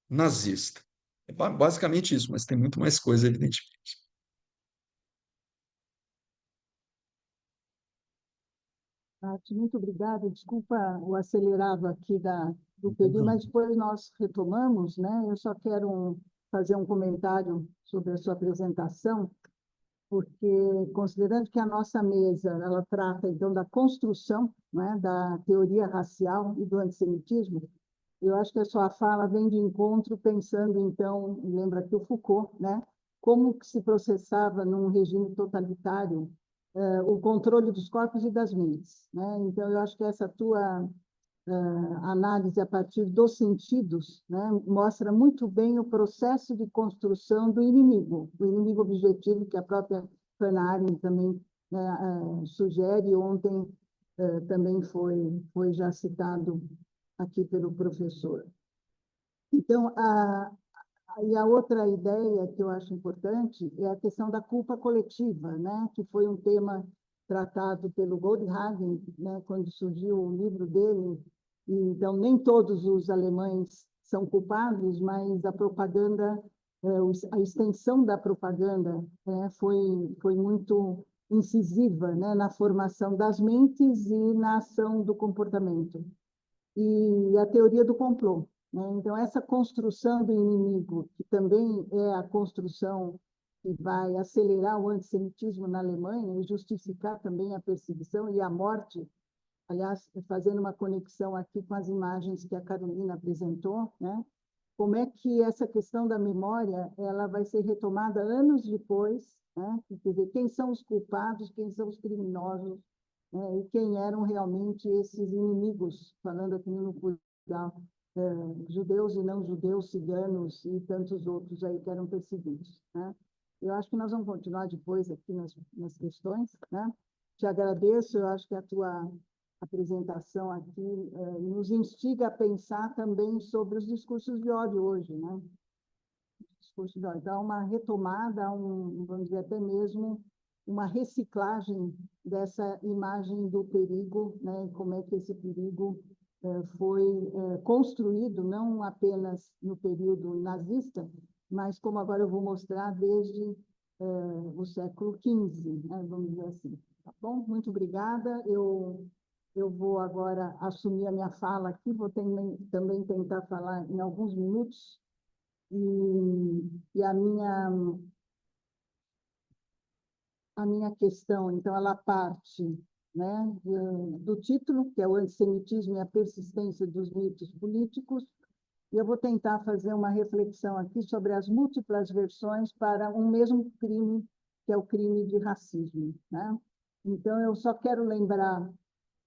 nazista. É basicamente isso, mas tem muito mais coisa, evidentemente. Tati, muito obrigada. Desculpa o acelerado aqui do período, mas depois nós retomamos, né? Eu só quero fazer um comentário sobre a sua apresentação, porque considerando que a nossa mesa ela trata então da construção, né, da teoria racial e do antissemitismo, eu acho que a sua fala vem de encontro pensando então, lembra que o Foucault, né, como que se processava num regime totalitário o controle dos corpos e das mentes, né? Então eu acho que essa tua análise a partir dos sentidos, né, mostra muito bem o processo de construção do inimigo, o inimigo objetivo que a própria Hannah Arendt também, né, sugere. Ontem também foi já citado aqui pelo professor. Então, e a outra ideia que eu acho importante é a questão da culpa coletiva, né, que foi um tema tratado pelo Goldhagen, né, quando surgiu o livro dele. Então, nem todos os alemães são culpados, mas a propaganda, a extensão da propaganda, foi muito incisiva, né, na formação das mentes e na ação do comportamento. E a teoria do complô, né? Então, essa construção do inimigo, que também é a construção que vai acelerar o antissemitismo na Alemanha e justificar também a perseguição e a morte, aliás, fazendo uma conexão aqui com as imagens que a Carolina apresentou, né? Como é que essa questão da memória ela vai ser retomada anos depois, né? Quer dizer, quem são os culpados, quem são os criminosos, né? E quem eram realmente esses inimigos, falando aqui no plural, judeus e não judeus, ciganos e tantos outros aí que eram perseguidos, né? Eu acho que nós vamos continuar depois aqui nas questões, né? Te agradeço, eu acho que a tua apresentação aqui nos instiga a pensar também sobre os discursos de ódio hoje, né? Discurso de ódio. Então, uma retomada, vamos dizer até mesmo uma reciclagem dessa imagem do perigo, né? Como é que esse perigo foi construído, não apenas no período nazista, mas como agora eu vou mostrar desde o século XV, né? Vamos dizer assim. Tá bom? Muito obrigada. Eu vou agora assumir a minha fala aqui, vou também tentar falar em alguns minutos, e a minha questão, então, ela parte, né, do título, que é o antissemitismo e a persistência dos mitos políticos, e eu vou tentar fazer uma reflexão aqui sobre as múltiplas versões para um mesmo crime, que é o crime de racismo, né? Então, eu só quero lembrar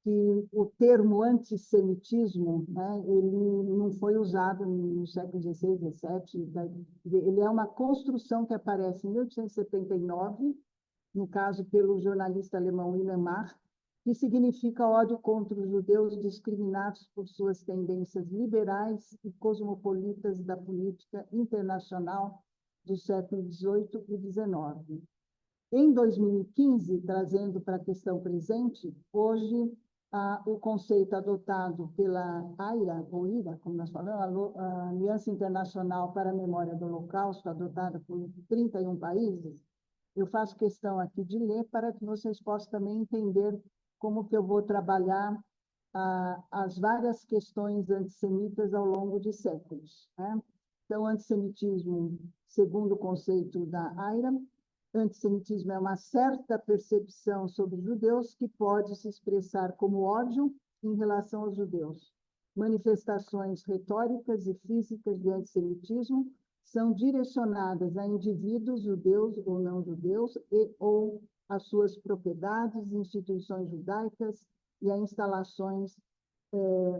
que o termo antissemitismo, né, ele não foi usado no século XVI, XVII, ele é uma construção que aparece em 1879, no caso pelo jornalista alemão Wilhelm Marr, que significa ódio contra os judeus discriminados por suas tendências liberais e cosmopolitas da política internacional do século XVIII e XIX. Em 2015, trazendo para a questão presente, hoje o conceito adotado pela AIRA, ou IRA, como nós falamos, a Aliança Internacional para a Memória do Holocausto, adotada por 31 países, eu faço questão aqui de ler para que vocês possam também entender como que eu vou trabalhar as várias questões antissemitas ao longo de séculos, né? Então, antissemitismo, segundo o conceito da AIRA, antissemitismo é uma certa percepção sobre judeus que pode se expressar como ódio em relação aos judeus. Manifestações retóricas e físicas de antissemitismo são direcionadas a indivíduos judeus ou não judeus ou às suas propriedades, instituições judaicas e a instalações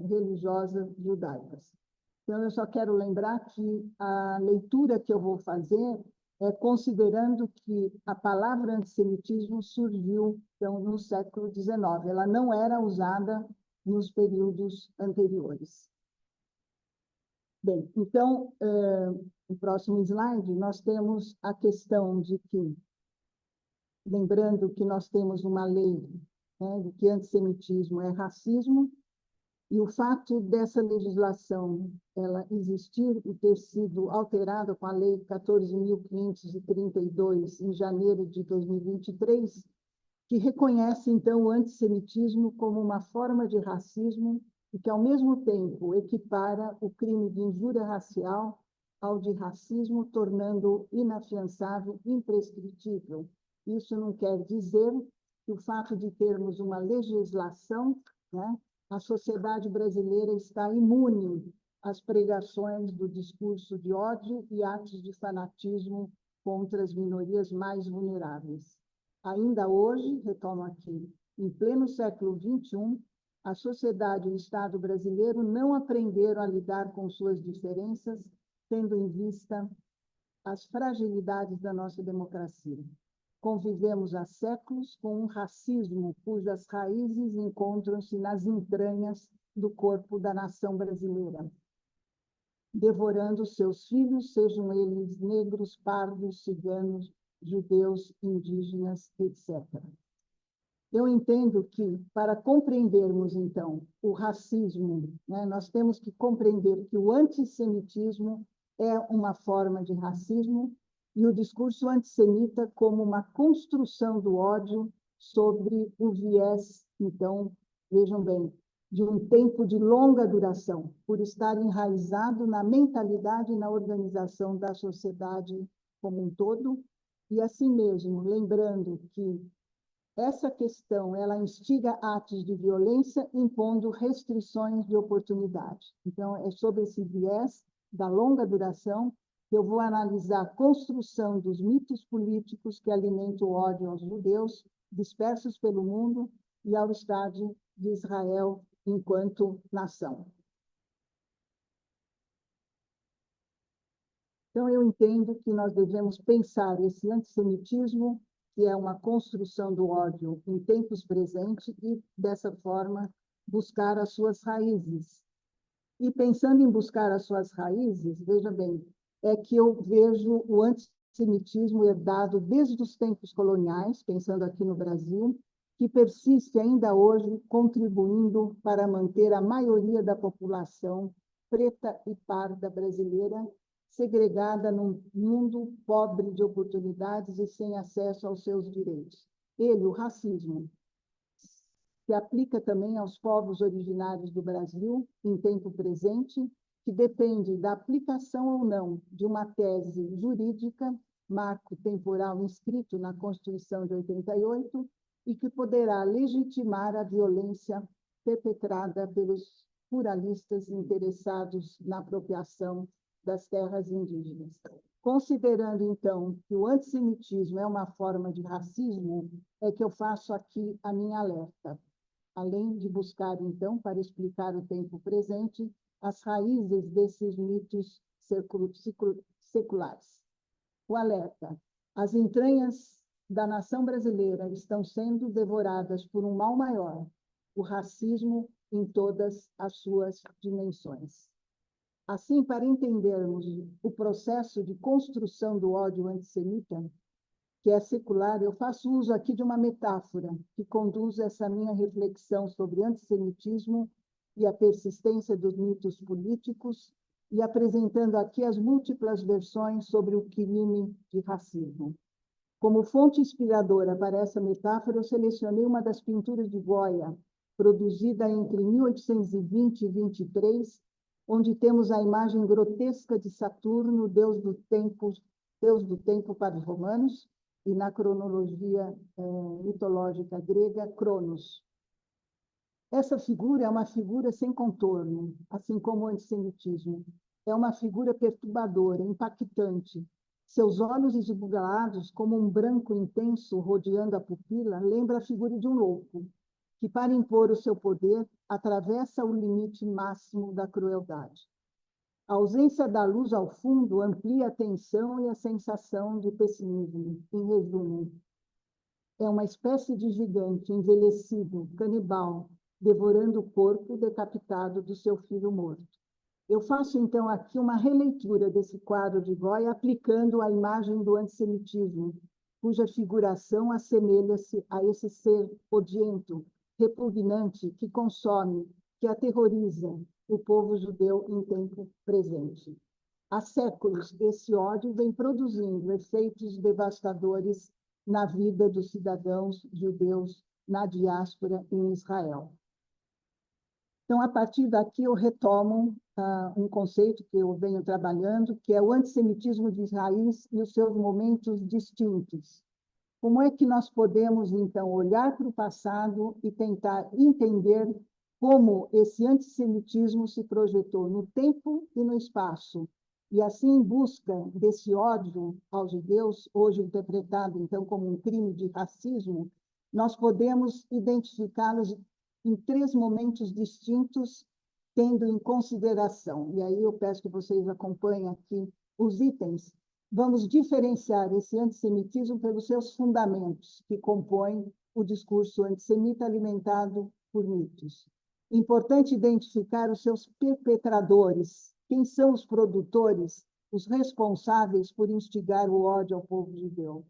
religiosas judaicas. Então, eu só quero lembrar que a leitura que eu vou fazer considerando que a palavra antissemitismo surgiu então, no século XIX. Ela não era usada nos períodos anteriores. Bem, então, no próximo slide, nós temos a questão de que, lembrando que nós temos uma lei, né, de que antissemitismo é racismo, e o fato dessa legislação ela existir e ter sido alterada com a Lei 14.532, em janeiro de 2023, que reconhece, então, o antissemitismo como uma forma de racismo e que, ao mesmo tempo, equipara o crime de injúria racial ao de racismo, tornando-o inafiançável, imprescritível. Isso não quer dizer que o fato de termos uma legislação, né, a sociedade brasileira está imune às pregações do discurso de ódio e atos de fanatismo contra as minorias mais vulneráveis. Ainda hoje, retomo aqui, em pleno século XXI, a sociedade e o Estado brasileiro não aprenderam a lidar com suas diferenças, tendo em vista as fragilidades da nossa democracia. Convivemos há séculos com um racismo cujas raízes encontram-se nas entranhas do corpo da nação brasileira, devorando seus filhos, sejam eles negros, pardos, ciganos, judeus, indígenas, etc. Eu entendo que, para compreendermos, então, o racismo, né, nós temos que compreender que o antissemitismo é uma forma de racismo e o discurso antissemita como uma construção do ódio sobre o viés, então, vejam bem, de um tempo de longa duração, por estar enraizado na mentalidade e na organização da sociedade como um todo, e assim mesmo, lembrando que essa questão, ela instiga atos de violência, impondo restrições de oportunidade. Então, é sobre esse viés da longa duração que eu vou analisar a construção dos mitos políticos que alimentam o ódio aos judeus, dispersos pelo mundo, e ao Estado de Israel enquanto nação. Então, eu entendo que nós devemos pensar esse antissemitismo, que é uma construção do ódio em tempos presentes, e, dessa forma, buscar as suas raízes. E, pensando em buscar as suas raízes, veja bem, é que eu vejo o antissemitismo herdado desde os tempos coloniais, pensando aqui no Brasil, que persiste ainda hoje, contribuindo para manter a maioria da população preta e parda brasileira segregada num mundo pobre de oportunidades e sem acesso aos seus direitos. Ele, o racismo, se aplica também aos povos originários do Brasil, em tempo presente, que depende da aplicação ou não de uma tese jurídica, marco temporal inscrito na Constituição de 88, e que poderá legitimar a violência perpetrada pelos pluralistas interessados na apropriação das terras indígenas. Considerando, então, que o antissemitismo é uma forma de racismo, é que eu faço aqui a minha alerta. Além de buscar, então, para explicar o tempo presente, as raízes desses mitos seculares. O alerta: as entranhas da nação brasileira estão sendo devoradas por um mal maior, o racismo em todas as suas dimensões. Assim, para entendermos o processo de construção do ódio antissemita, que é secular, eu faço uso aqui de uma metáfora que conduz essa minha reflexão sobre antissemitismo e a persistência dos mitos políticos, e apresentando aqui as múltiplas versões sobre o crime de racismo. Como fonte inspiradora para essa metáfora, eu selecionei uma das pinturas de Goya, produzida entre 1820 e 23, onde temos a imagem grotesca de Saturno, deus do tempo para os romanos, e na cronologia mitológica grega, Cronos. Essa figura é uma figura sem contorno, assim como o antissemitismo. É uma figura perturbadora, impactante. Seus olhos esbugalados, como um branco intenso rodeando a pupila, lembra a figura de um louco, que, para impor o seu poder, atravessa o limite máximo da crueldade. A ausência da luz ao fundo amplia a tensão e a sensação de pessimismo. Em resumo, é uma espécie de gigante envelhecido, canibal, devorando o corpo decapitado do seu filho morto. Eu faço, então, aqui uma releitura desse quadro de Goya, aplicando a imagem do antissemitismo, cuja figuração assemelha-se a esse ser odiento, repugnante, que consome, que aterroriza o povo judeu em tempo presente. Há séculos, esse ódio vem produzindo efeitos devastadores na vida dos cidadãos judeus na diáspora em Israel. Então, a partir daqui, eu retomo um conceito que eu venho trabalhando, que é o antissemitismo de raiz e os seus momentos distintos. Como é que nós podemos, então, olhar para o passado e tentar entender como esse antissemitismo se projetou no tempo e no espaço, e assim, em busca desse ódio aos judeus, hoje interpretado, então, como um crime de racismo, nós podemos identificá-los em 3 momentos distintos, tendo em consideração, e aí eu peço que vocês acompanhem aqui os itens. Vamos diferenciar esse antissemitismo pelos seus fundamentos, que compõem o discurso antissemita alimentado por mitos. Importante identificar os seus perpetradores, quem são os produtores, os responsáveis por instigar o ódio ao povo judeu.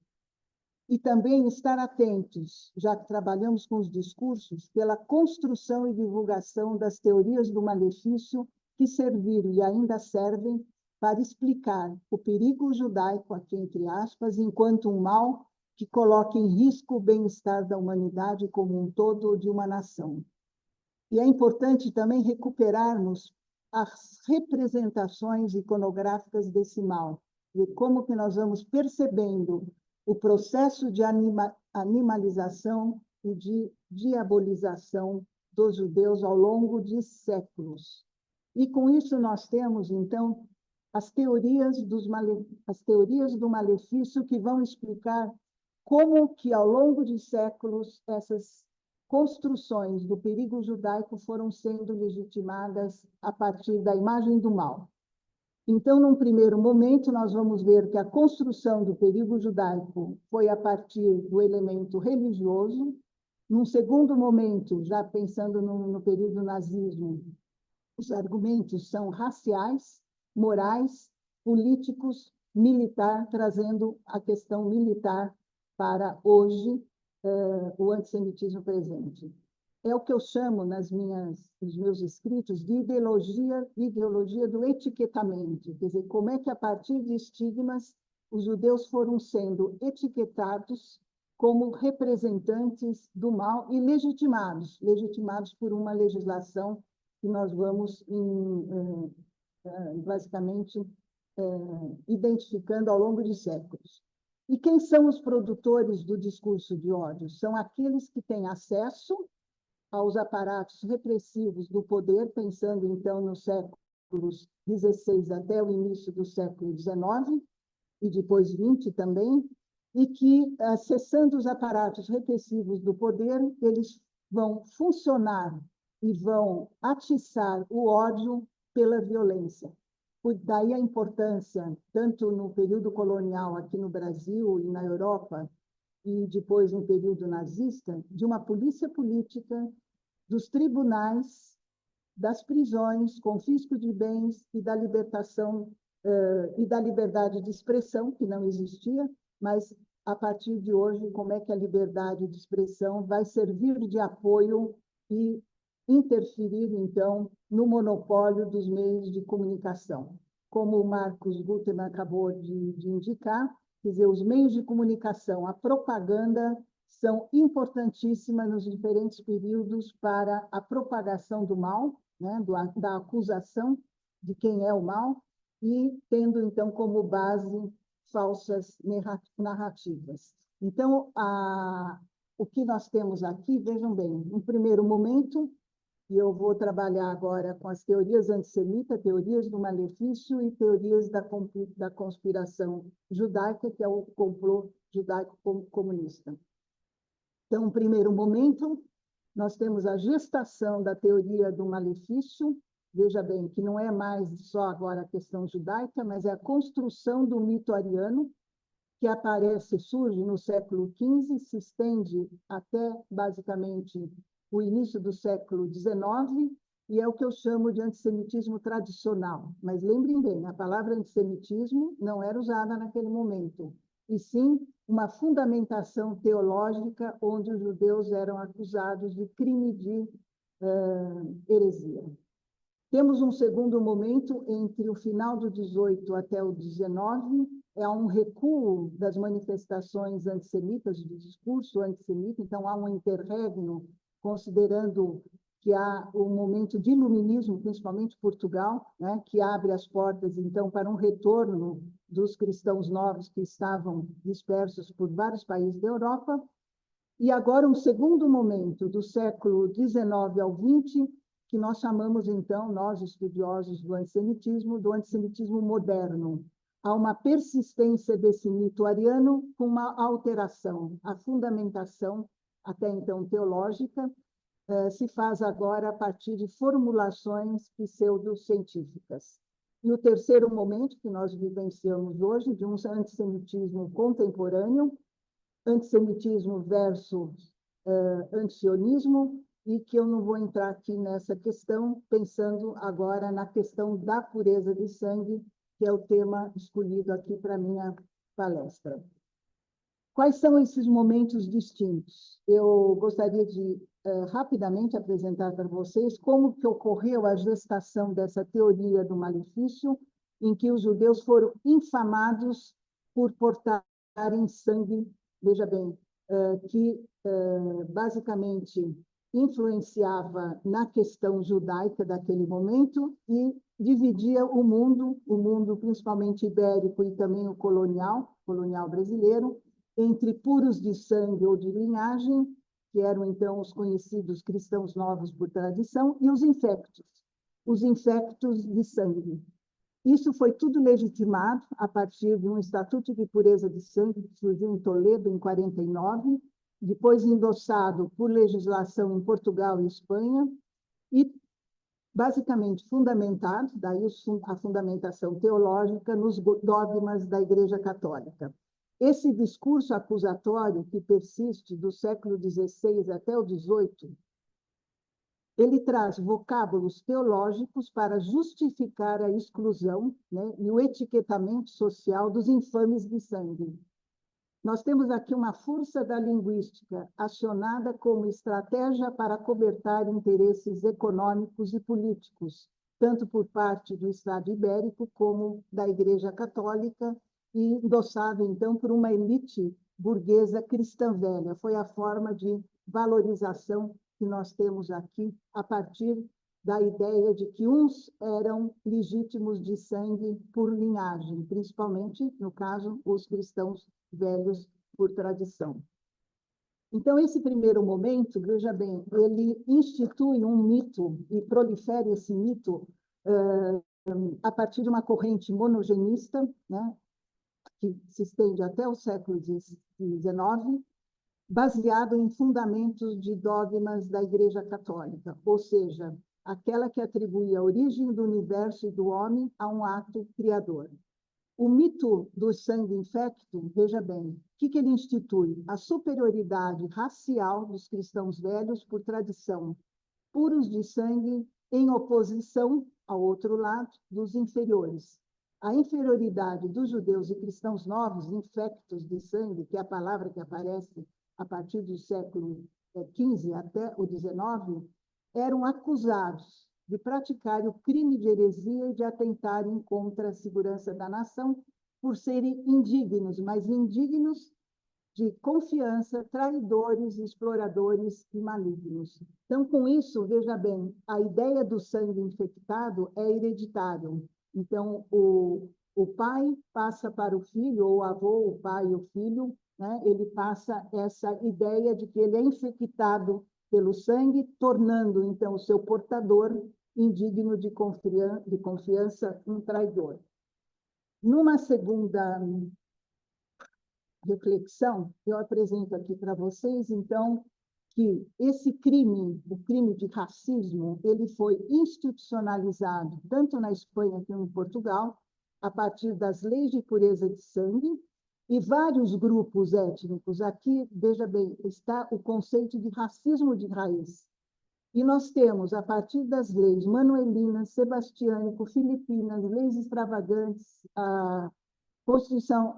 E também estar atentos, já que trabalhamos com os discursos, pela construção e divulgação das teorias do malefício que serviram e ainda servem para explicar o perigo judaico, aqui entre aspas, enquanto um mal que coloca em risco o bem-estar da humanidade como um todo ou de uma nação. E é importante também recuperarmos as representações iconográficas desse mal, e como que nós vamos percebendo o processo de animalização e de diabolização dos judeus ao longo de séculos. E com isso nós temos, então, as teorias do malefício que vão explicar como que, ao longo de séculos, essas construções do perigo judaico foram sendo legitimadas a partir da imagem do mal. Então, num primeiro momento, nós vamos ver que a construção do perigo judaico foi a partir do elemento religioso. Num segundo momento, já pensando no período nazismo, os argumentos são raciais, morais, políticos, militar, trazendo a questão militar para hoje, o antissemitismo presente. É o que eu chamo nos meus escritos de ideologia do etiquetamento, quer dizer, como é que a partir de estigmas os judeus foram sendo etiquetados como representantes do mal e legitimados por uma legislação que nós vamos, basicamente, identificando ao longo de séculos. E quem são os produtores do discurso de ódio? São aqueles que têm acesso aos aparatos repressivos do poder, pensando, então, nos séculos XVI até o início do século XIX, e depois XX também, e que, acessando os aparatos repressivos do poder, eles vão funcionar e vão atiçar o ódio pela violência. Daí a importância, tanto no período colonial aqui no Brasil e na Europa, e depois no período nazista, de uma polícia política, dos tribunais, das prisões, confisco de bens e da libertação e da liberdade de expressão, que não existia, mas a partir de hoje, como é que a liberdade de expressão vai servir de apoio e interferir, então, no monopólio dos meios de comunicação. Como o Marcos Guterman acabou de indicar, quer dizer, os meios de comunicação, a propaganda, são importantíssimas nos diferentes períodos para a propagação do mal, né, da acusação de quem é o mal, e tendo, então, como base falsas narrativas. Então, o que nós temos aqui, vejam bem, no primeiro momento, e eu vou trabalhar agora com as teorias antissemitas, teorias do malefício e teorias da conspiração judaica, que é o complô judaico-comunista. Então, no primeiro momento, nós temos a gestação da teoria do malefício, veja bem, que não é mais só agora a questão judaica, mas é a construção do mito ariano, que surge no século XV, se estende até, basicamente, o início do século XIX, e é o que eu chamo de antissemitismo tradicional. Mas lembrem bem, a palavra antissemitismo não era usada naquele momento, e sim uma fundamentação teológica onde os judeus eram acusados de crime de heresia. Temos um segundo momento entre o final do 18 até o 19, é um recuo das manifestações antissemitas, do discurso antissemita, então há um interregno, considerando que há um momento de iluminismo, principalmente Portugal, né, que abre as portas, então, para um retorno dos cristãos novos que estavam dispersos por vários países da Europa. E agora um segundo momento, do século XIX ao XX, que nós chamamos, então, nós estudiosos do antissemitismo moderno. Há uma persistência desse mito ariano com uma alteração. A fundamentação, até então teológica, se faz agora a partir de formulações pseudocientíficas. E o terceiro momento que nós vivenciamos hoje, de um antissemitismo contemporâneo, antissemitismo versus antisionismo, e que eu não vou entrar aqui nessa questão, pensando agora na questão da pureza de sangue, que é o tema escolhido aqui para a minha palestra. Quais são esses momentos distintos? Eu gostaria de rapidamente apresentar para vocês como que ocorreu a gestação dessa teoria do malefício, em que os judeus foram infamados por portarem sangue, veja bem, que basicamente influenciava na questão judaica daquele momento e dividia o mundo principalmente ibérico e também o colonial brasileiro, entre puros de sangue ou de linhagem, que eram então os conhecidos cristãos novos por tradição, e os infectos de sangue. Isso foi tudo legitimado a partir de um Estatuto de Pureza de Sangue que surgiu em Toledo em 49, depois endossado por legislação em Portugal e Espanha, e basicamente fundamentado, daí a fundamentação teológica, nos dogmas da Igreja Católica. Esse discurso acusatório que persiste do século XVI até o XVIII, ele traz vocábulos teológicos para justificar a exclusão, né, e o etiquetamento social dos infames de sangue. Nós temos aqui uma força da linguística acionada como estratégia para cobertar interesses econômicos e políticos, tanto por parte do Estado ibérico como da Igreja Católica, e endossado, então, por uma elite burguesa cristã velha. Foi a forma de valorização que nós temos aqui, a partir da ideia de que uns eram legítimos de sangue por linhagem, principalmente, no caso, os cristãos velhos por tradição. Então, esse primeiro momento, veja bem, ele institui um mito e prolifera esse mito a partir de uma corrente monogenista, né, que se estende até o século XIX, baseado em fundamentos de dogmas da Igreja Católica, ou seja, aquela que atribui a origem do universo e do homem a um ato criador. O mito do sangue infecto, veja bem, o que ele institui? A superioridade racial dos cristãos velhos por tradição, puros de sangue, em oposição, ao outro lado, dos inferiores. A inferioridade dos judeus e cristãos novos, infectos de sangue, que é a palavra que aparece a partir do século XV até o XIX, eram acusados de praticarem o crime de heresia e de atentarem contra a segurança da nação por serem indignos, mas indignos de confiança, traidores, exploradores e malignos. Então, com isso, veja bem, a ideia do sangue infectado é hereditário. Então, o pai passa para o filho, ou o avô, o pai e o filho, né? Ele passa essa ideia de que ele é infectado pelo sangue, tornando, então, o seu portador indigno de confiança, um traidor. Numa segunda reflexão, eu apresento aqui para vocês, então, que esse crime, o crime de racismo, ele foi institucionalizado tanto na Espanha como em Portugal, a partir das leis de pureza de sangue, e vários grupos étnicos. Aqui, veja bem, está o conceito de racismo de raiz. E nós temos, a partir das leis manuelinas, sebastiânico-filipinas, leis extravagantes, a Constituição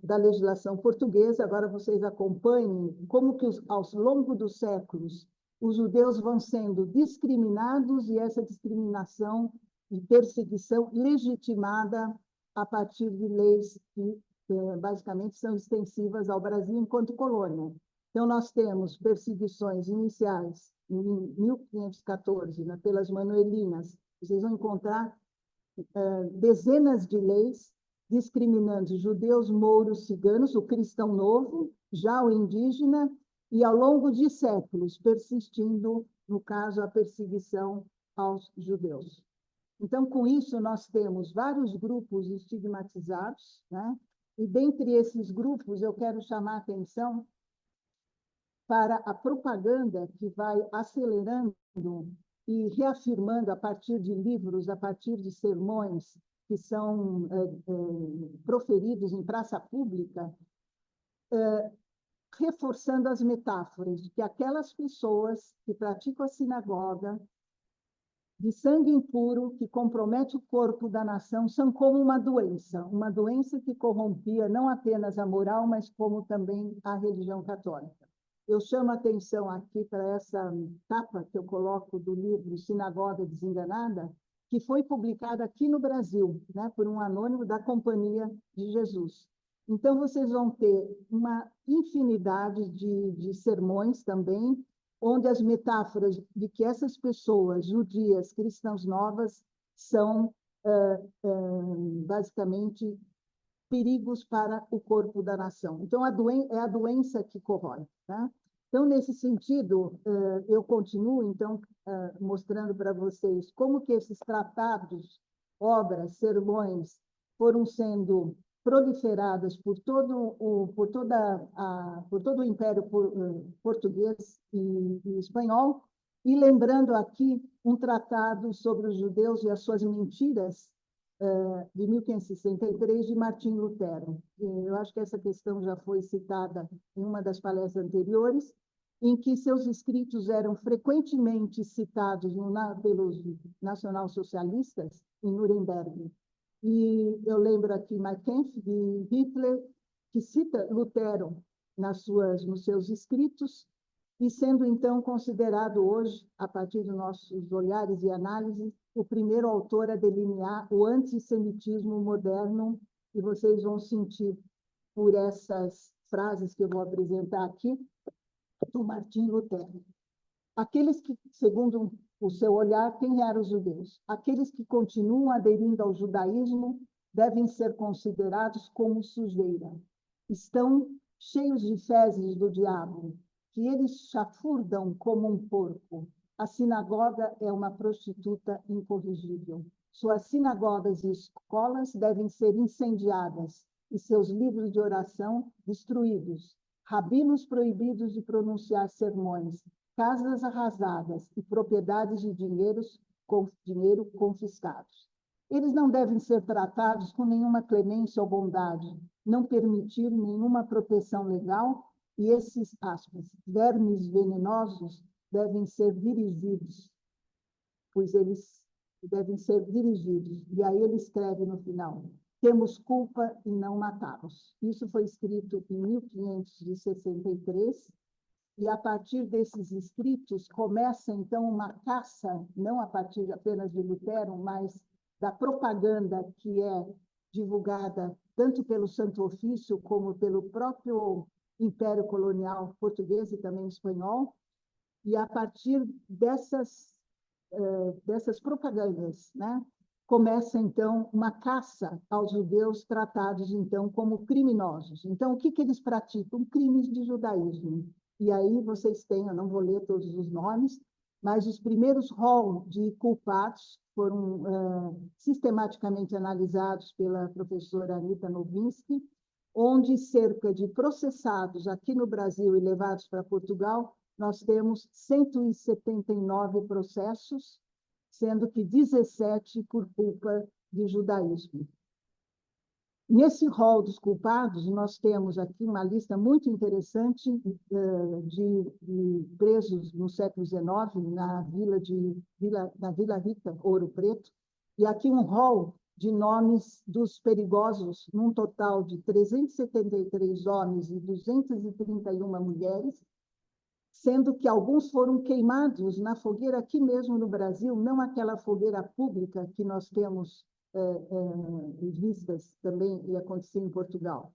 da legislação portuguesa, agora vocês acompanhem como que, ao longo dos séculos, os judeus vão sendo discriminados e essa discriminação e perseguição legitimada a partir de leis que, basicamente, são extensivas ao Brasil enquanto colônia. Então, nós temos perseguições iniciais em 1514, né, pelas manuelinas. Vocês vão encontrar dezenas de leis discriminando judeus, mouros, ciganos, o cristão novo, já o indígena, e ao longo de séculos persistindo, no caso, a perseguição aos judeus. Então, com isso, nós temos vários grupos estigmatizados, né? E dentre esses grupos, eu quero chamar a atenção para a propaganda que vai acelerando e reafirmando, a partir de livros, a partir de sermões que são proferidos em praça pública, reforçando as metáforas de que aquelas pessoas que praticam a sinagoga, de sangue impuro, que compromete o corpo da nação, são como uma doença que corrompia não apenas a moral, mas como também a religião católica. Eu chamo a atenção aqui para essa capa que eu coloco do livro Sinagoga Desenganada, que foi publicada aqui no Brasil, né, por um anônimo da Companhia de Jesus. Então, vocês vão ter uma infinidade de sermões também, onde as metáforas de que essas pessoas, judias, cristãs novas, são basicamente perigos para o corpo da nação. Então, é a doença que corrói. Tá? Então, nesse sentido, eu continuo, então, mostrando para vocês como que esses tratados, obras, sermões, foram sendo proliferadas por todo o Império Português e Espanhol, e lembrando aqui um tratado sobre os judeus e as suas mentiras, de 1563, de Martim Lutero. Eu acho que essa questão já foi citada em uma das palestras anteriores, em que seus escritos eram frequentemente citados pelos nacionalsocialistas em Nuremberg. E eu lembro aqui Mein Kampf, de Hitler, que cita Lutero nos seus escritos, e sendo, então, considerado hoje, a partir dos nossos olhares e análises, o primeiro autor a delinear o antissemitismo moderno, e vocês vão sentir por essas frases que eu vou apresentar aqui, do Martim Lutero. Aqueles que, segundo o seu olhar, quem eram os judeus? Aqueles que continuam aderindo ao judaísmo devem ser considerados como sujeira. Estão cheios de fezes do diabo, que eles chafurdam como um porco. A sinagoga é uma prostituta incorrigível. Suas sinagogas e escolas devem ser incendiadas e seus livros de oração destruídos. Rabinos proibidos de pronunciar sermões, casas arrasadas e propriedades de dinheiro confiscados. Eles não devem ser tratados com nenhuma clemência ou bondade, não permitir nenhuma proteção legal, e esses, aspas, vermes venenosos devem ser dirigidos, pois eles devem ser dirigidos. E aí ele escreve no final: temos culpa em não matá-los. Isso foi escrito em 1563, e a partir desses escritos começa, então, uma caça, não a partir apenas de Lutero, mas da propaganda que é divulgada tanto pelo Santo Ofício como pelo próprio Império Colonial Português e também espanhol, e a partir dessas propagandas, né, começa, então, uma caça aos judeus tratados, então, como criminosos. Então, o que eles praticam? Crimes de judaísmo. E aí vocês têm, eu não vou ler todos os nomes, mas os primeiros rol de culpados foram sistematicamente analisados pela professora Anita Nowinski, onde cerca de processados aqui no Brasil e levados para Portugal, nós temos 179 processos, sendo que 17 por culpa de judaísmo. Nesse rol dos culpados, nós temos aqui uma lista muito interessante de presos no século XIX, na Vila Rica, Ouro Preto, e aqui um rol de nomes dos perigosos, num total de 373 homens e 231 mulheres, sendo que alguns foram queimados na fogueira aqui mesmo no Brasil, não aquela fogueira pública que nós temos vistas também e acontecer em Portugal.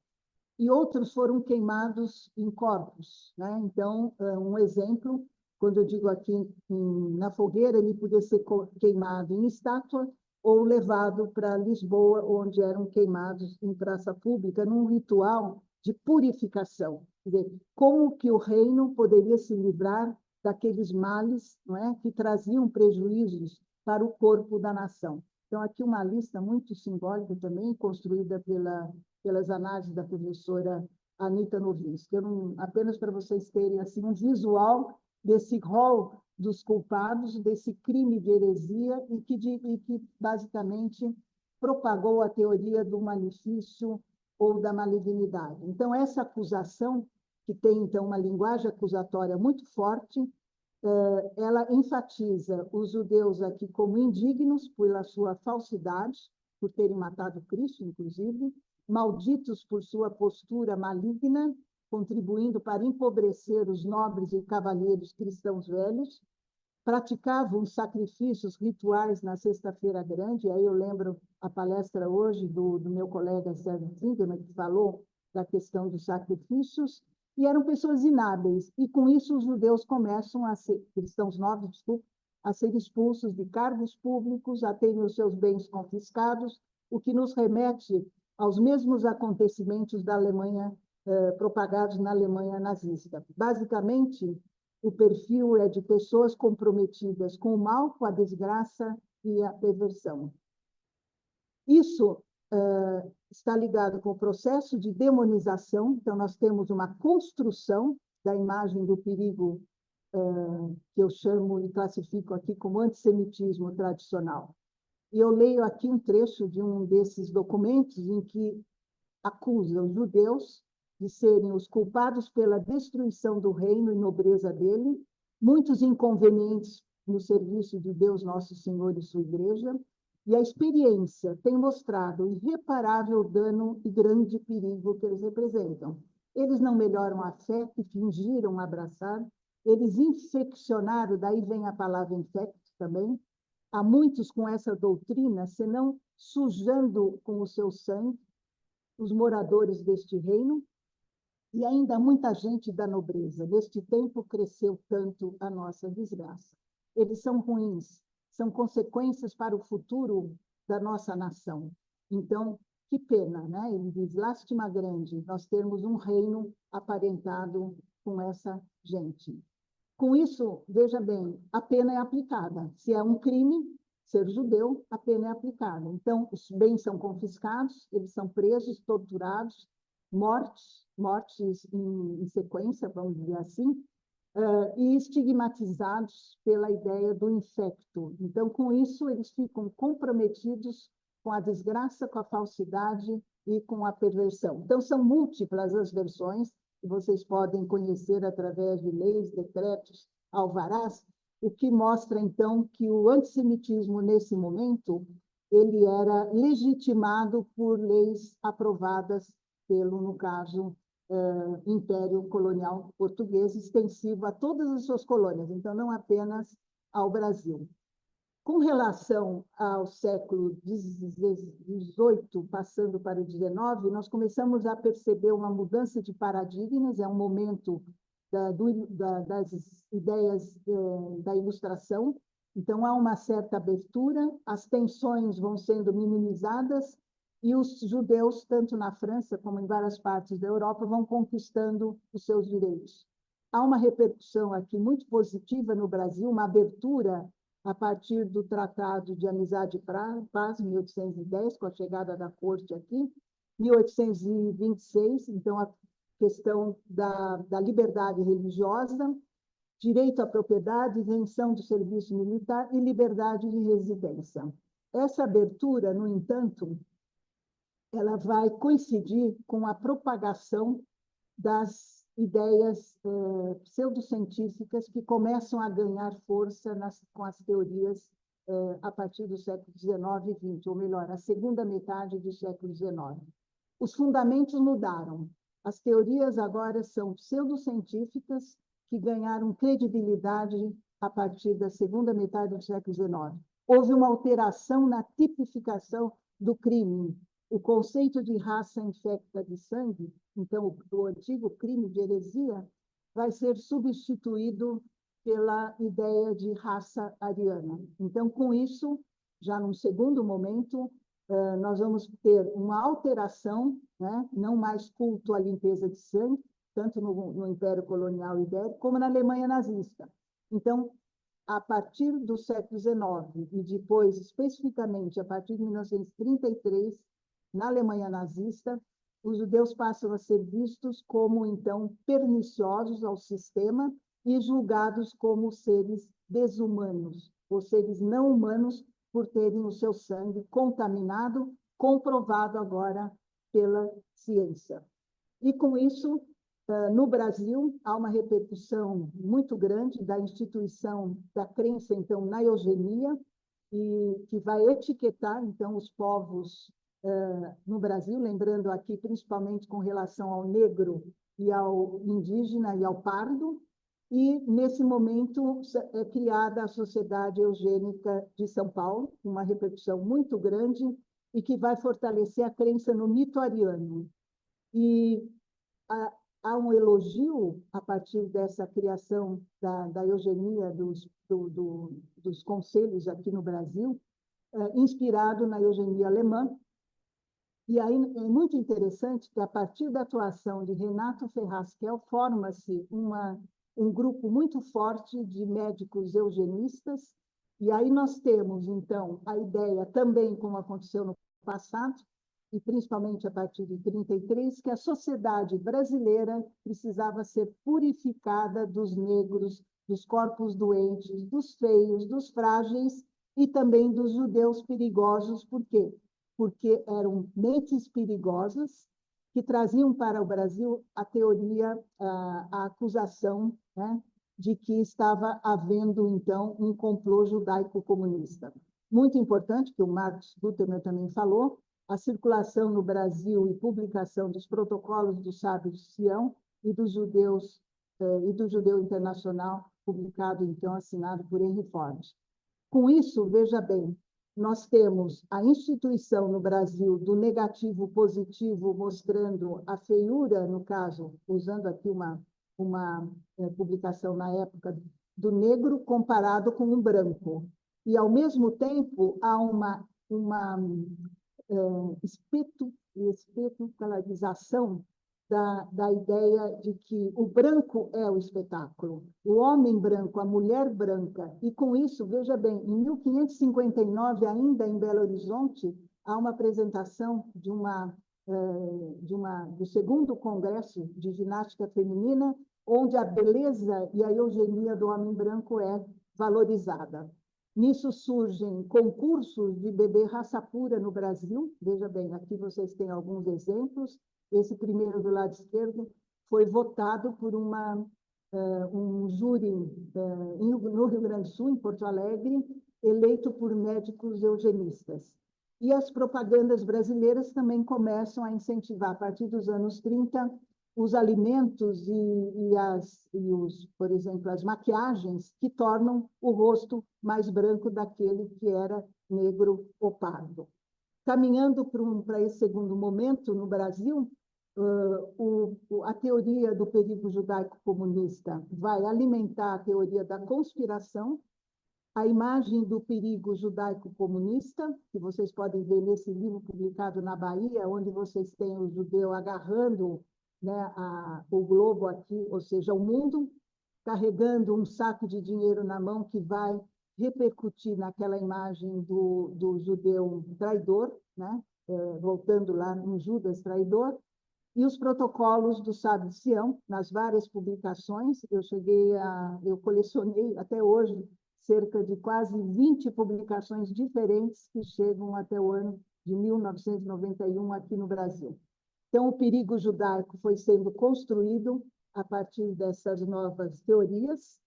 E outros foram queimados em corpos, né? Então, um exemplo, quando eu digo aqui na fogueira, ele podia ser queimado em estátua ou levado para Lisboa, onde eram queimados em praça pública, num ritual de purificação. Quer dizer, como que o reino poderia se livrar daqueles males, não é, que traziam prejuízos para o corpo da nação. Então, aqui uma lista muito simbólica também, construída pelas análises da professora Anita Nowinski. Apenas para vocês terem assim, um visual desse rol dos culpados, desse crime de heresia, e que basicamente propagou a teoria do malefício ou da malignidade. Então, essa acusação, que tem, então, uma linguagem acusatória muito forte, ela enfatiza os judeus aqui como indignos pela sua falsidade, por terem matado Cristo, inclusive, malditos por sua postura maligna, contribuindo para empobrecer os nobres e cavalheiros cristãos velhos, praticavam sacrifícios rituais na Sexta-feira Grande. Aí eu lembro a palestra hoje do meu colega Sérgio Zingerman, que falou da questão dos sacrifícios, e eram pessoas inábeis. E com isso os judeus começam a ser, cristãos novos, desculpa, a ser expulsos de cargos públicos, a terem os seus bens confiscados, o que nos remete aos mesmos acontecimentos da Alemanha, propagados na Alemanha nazista. Basicamente, o perfil é de pessoas comprometidas com o mal, com a desgraça e a perversão. Isso está ligado com o processo de demonização, então nós temos uma construção da imagem do perigo que eu chamo e classifico aqui como antissemitismo tradicional. E eu leio aqui um trecho de um desses documentos em que acusa os judeus de serem os culpados pela destruição do reino e nobreza dele, muitos inconvenientes no serviço de Deus Nosso Senhor e sua igreja, e a experiência tem mostrado o irreparável dano e grande perigo que eles representam. Eles não melhoram a fé que fingiram abraçar, eles infeccionaram, daí vem a palavra infecto também, há muitos com essa doutrina, senão sujando com o seu sangue os moradores deste reino, e ainda muita gente da nobreza. Neste tempo cresceu tanto a nossa desgraça. Eles são ruins, são consequências para o futuro da nossa nação. Então, que pena, né? Ele diz, lástima grande, nós termos um reino aparentado com essa gente. Com isso, veja bem, a pena é aplicada. Se é um crime ser judeu, a pena é aplicada. Então, os bens são confiscados, eles são presos, torturados, mortes em sequência, vamos dizer assim, e estigmatizados pela ideia do infecto. Então, com isso, eles ficam comprometidos com a desgraça, com a falsidade e com a perversão. Então, são múltiplas as versões, que vocês podem conhecer através de leis, decretos, alvarás, o que mostra, então, que o antissemitismo, nesse momento, ele era legitimado por leis aprovadas pelo, no caso, Império Colonial Português, extensivo a todas as suas colônias, então não apenas ao Brasil. Com relação ao século XVIII, passando para o XIX, nós começamos a perceber uma mudança de paradigmas, é um momento das ideias da ilustração, então há uma certa abertura, as tensões vão sendo minimizadas, e os judeus, tanto na França como em várias partes da Europa, vão conquistando os seus direitos. Há uma repercussão aqui muito positiva no Brasil, uma abertura a partir do Tratado de Amizade e Paz, 1810, com a chegada da corte aqui, 1826, então a questão da liberdade religiosa, direito à propriedade, isenção do serviço militar e liberdade de residência. Essa abertura, no entanto, ela vai coincidir com a propagação das ideias pseudocientíficas que começam a ganhar força com as teorias a partir do século XIX e XX, ou melhor, a segunda metade do século XIX. Os fundamentos mudaram. As teorias agora são pseudocientíficas que ganharam credibilidade a partir da segunda metade do século XIX. Houve uma alteração na tipificação do crime. O conceito de raça infecta de sangue, então o antigo crime de heresia, vai ser substituído pela ideia de raça ariana. Então, com isso, já num segundo momento, nós vamos ter uma alteração, né? Não mais culto à limpeza de sangue, tanto no Império Colonial Ibérico, como na Alemanha nazista. Então, a partir do século XIX, e depois, especificamente, a partir de 1933, na Alemanha nazista, os judeus passam a ser vistos como, então, perniciosos ao sistema e julgados como seres desumanos, ou seres não humanos, por terem o seu sangue contaminado, comprovado agora pela ciência. E, com isso, no Brasil, há uma repercussão muito grande da instituição da crença, então, na eugenia, e que vai etiquetar, então, os povos no Brasil, lembrando aqui principalmente com relação ao negro e ao indígena e ao pardo, e nesse momento é criada a Sociedade Eugênica de São Paulo, uma repercussão muito grande e que vai fortalecer a crença no mito ariano. E há um elogio a partir dessa criação da eugenia dos conselhos aqui no Brasil, inspirado na eugenia alemã. E aí é muito interessante que, a partir da atuação de Renato Ferrasquel, forma-se um grupo muito forte de médicos eugenistas. E aí nós temos, então, a ideia também, como aconteceu no passado, e principalmente a partir de 1933, que a sociedade brasileira precisava ser purificada dos negros, dos corpos doentes, dos feios, dos frágeis e também dos judeus perigosos. Por quê? Porque eram mentes perigosas que traziam para o Brasil a teoria, a acusação, né, de que estava havendo, então, um complô judaico-comunista. Muito importante, que o Marcos Guterman também falou, a circulação no Brasil e publicação dos protocolos do Sábio de Sião e dos judeus e do Judeu Internacional, publicado, então, assinado por Henry Ford. Com isso, veja bem, nós temos a instituição no Brasil do negativo positivo, mostrando a feiura, no caso, usando aqui uma publicação na época, do negro comparado com um branco. E, ao mesmo tempo, há uma espetacularização da ideia de que o branco é o espetáculo, o homem branco, a mulher branca. E, com isso, veja bem, em 1559, ainda em Belo Horizonte, há uma apresentação do segundo Congresso de Ginástica Feminina, onde a beleza e a eugenia do homem branco é valorizada. Nisso surgem concursos de bebê raça pura no Brasil. Veja bem, aqui vocês têm alguns exemplos. Esse primeiro do lado esquerdo foi votado por um júri no Rio Grande do Sul, em Porto Alegre, eleito por médicos eugenistas. E as propagandas brasileiras também começam a incentivar, a partir dos anos 30, os alimentos por exemplo, as maquiagens que tornam o rosto mais branco daquele que era negro ou pardo. Caminhando para esse segundo momento no Brasil, a teoria do perigo judaico-comunista vai alimentar a teoria da conspiração, a imagem do perigo judaico-comunista, que vocês podem ver nesse livro publicado na Bahia, onde vocês têm o judeu agarrando, né, o globo aqui, ou seja, o mundo, carregando um saco de dinheiro na mão que vai repercutir naquela imagem do judeu traidor, né, voltando lá no Judas traidor, e os protocolos do Sábio de Sião, nas várias publicações. Eu colecionei até hoje cerca de quase 20 publicações diferentes que chegam até o ano de 1991 aqui no Brasil. Então, o perigo judaico foi sendo construído a partir dessas novas teorias.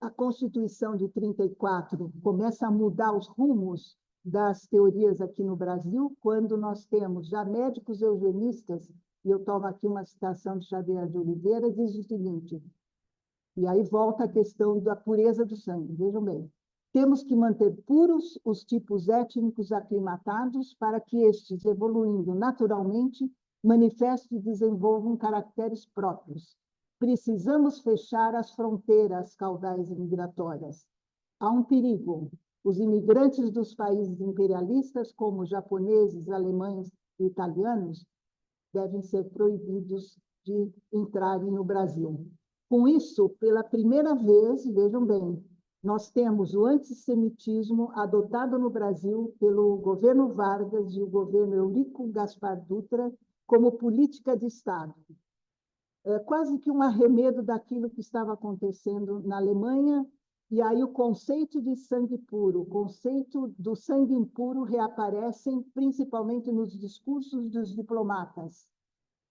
A Constituição de 34 começa a mudar os rumos das teorias aqui no Brasil, quando nós temos já médicos eugenistas, e eu tomo aqui uma citação de Xavier de Oliveira, diz o seguinte, e aí volta a questão da pureza do sangue, vejam bem, temos que manter puros os tipos étnicos aclimatados para que estes, evoluindo naturalmente, manifestem e desenvolvam caracteres próprios. Precisamos fechar as fronteiras caudais migratórias. Há um perigo. Os imigrantes dos países imperialistas, como japoneses, alemães e italianos, devem ser proibidos de entrarem no Brasil. Com isso, pela primeira vez, vejam bem, nós temos o antissemitismo adotado no Brasil pelo governo Vargas e o governo Eurico Gaspar Dutra como política de Estado. É quase que um arremedo daquilo que estava acontecendo na Alemanha, e aí o conceito de sangue puro, o conceito do sangue impuro reaparecem principalmente nos discursos dos diplomatas.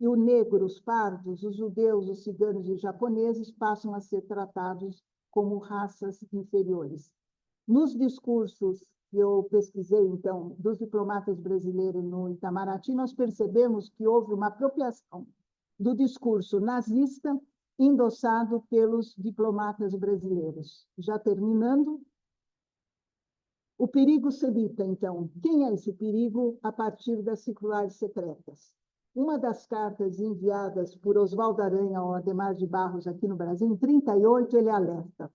E o negro, os pardos, os judeus, os ciganos e os japoneses passam a ser tratados como raças inferiores. Nos discursos que eu pesquisei, então, dos diplomatas brasileiros no Itamaraty, nós percebemos que houve uma apropriação do discurso nazista endossado pelos diplomatas brasileiros. Já terminando, o perigo semita, então. Quem é esse perigo a partir das circulares secretas? uma das cartas enviadas por Oswaldo Aranha ao Adhemar de Barros aqui no Brasil, em 38, ele alerta: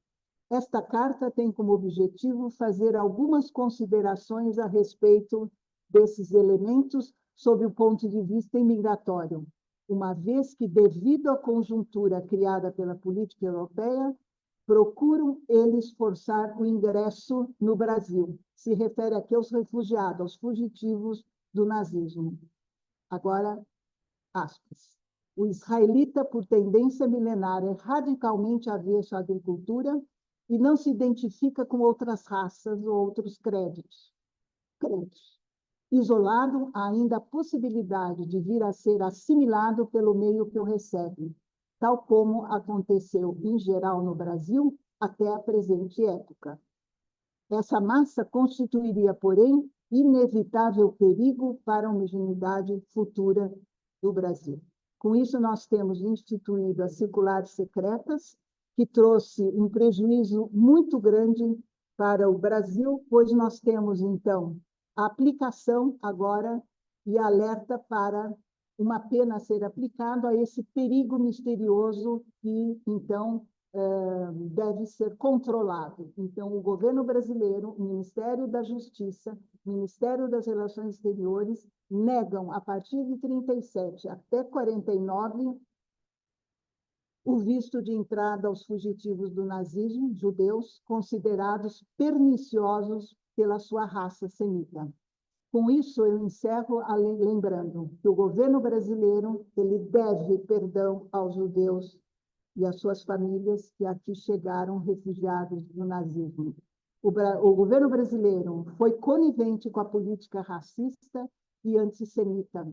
esta carta tem como objetivo fazer algumas considerações a respeito desses elementos sob o ponto de vista imigratório, uma vez que, devido à conjuntura criada pela política europeia, procuram eles forçar o ingresso no Brasil. Se refere aqui aos refugiados, aos fugitivos do nazismo. Agora, aspas. O israelita, por tendência milenar, é radicalmente avesso à agricultura e não se identifica com outras raças ou outros credos. Isolado, há ainda a possibilidade de vir a ser assimilado pelo meio que o recebe, tal como aconteceu em geral no Brasil até a presente época. Essa massa constituiria, porém, inevitável perigo para a homogeneidade futura do Brasil. Com isso, nós temos instituído as circulares secretas, que trouxe um prejuízo muito grande para o Brasil, pois nós temos, então, a aplicação agora e alerta para uma pena a ser aplicada a esse perigo misterioso que, então, deve ser controlado. Então, o governo brasileiro, o Ministério da Justiça, o Ministério das Relações Exteriores, negam, a partir de 37 até 49, o visto de entrada aos fugitivos do nazismo, judeus, considerados perniciosos pela sua raça semita. Com isso, eu encerro lembrando que o governo brasileiro ele deve perdão aos judeus e às suas famílias que aqui chegaram refugiados do nazismo. O governo brasileiro foi conivente com a política racista e antissemita.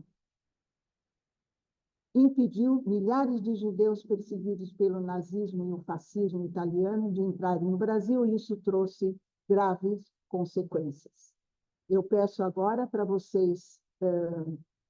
Impediu milhares de judeus perseguidos pelo nazismo e o fascismo italiano de entrarem no Brasil, e isso trouxe graves consequências. Eu peço agora para vocês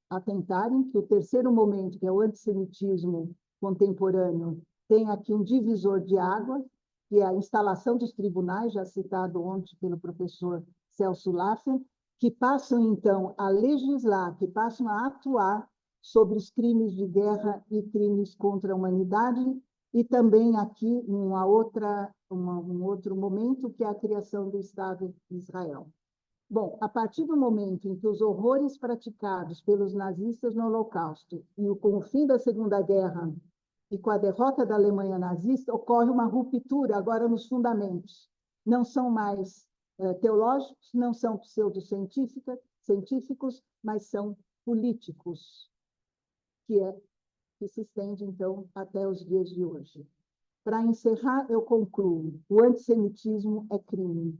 atentarem que o terceiro momento, que é o antissemitismo contemporâneo, tem aqui um divisor de água, que é a instalação dos tribunais, já citado ontem pelo professor Celso Laffer, que passam, então, a legislar, que passam a atuar sobre os crimes de guerra e crimes contra a humanidade, e também aqui um outro momento, que é a criação do Estado de Israel. Bom, a partir do momento em que os horrores praticados pelos nazistas no Holocausto e com o fim da Segunda Guerra e com a derrota da Alemanha nazista, ocorre uma ruptura agora nos fundamentos. Não são mais teológicos, não são pseudocientíficos, mas são políticos, que se estende, então, até os dias de hoje. Para encerrar, eu concluo: o antissemitismo é crime,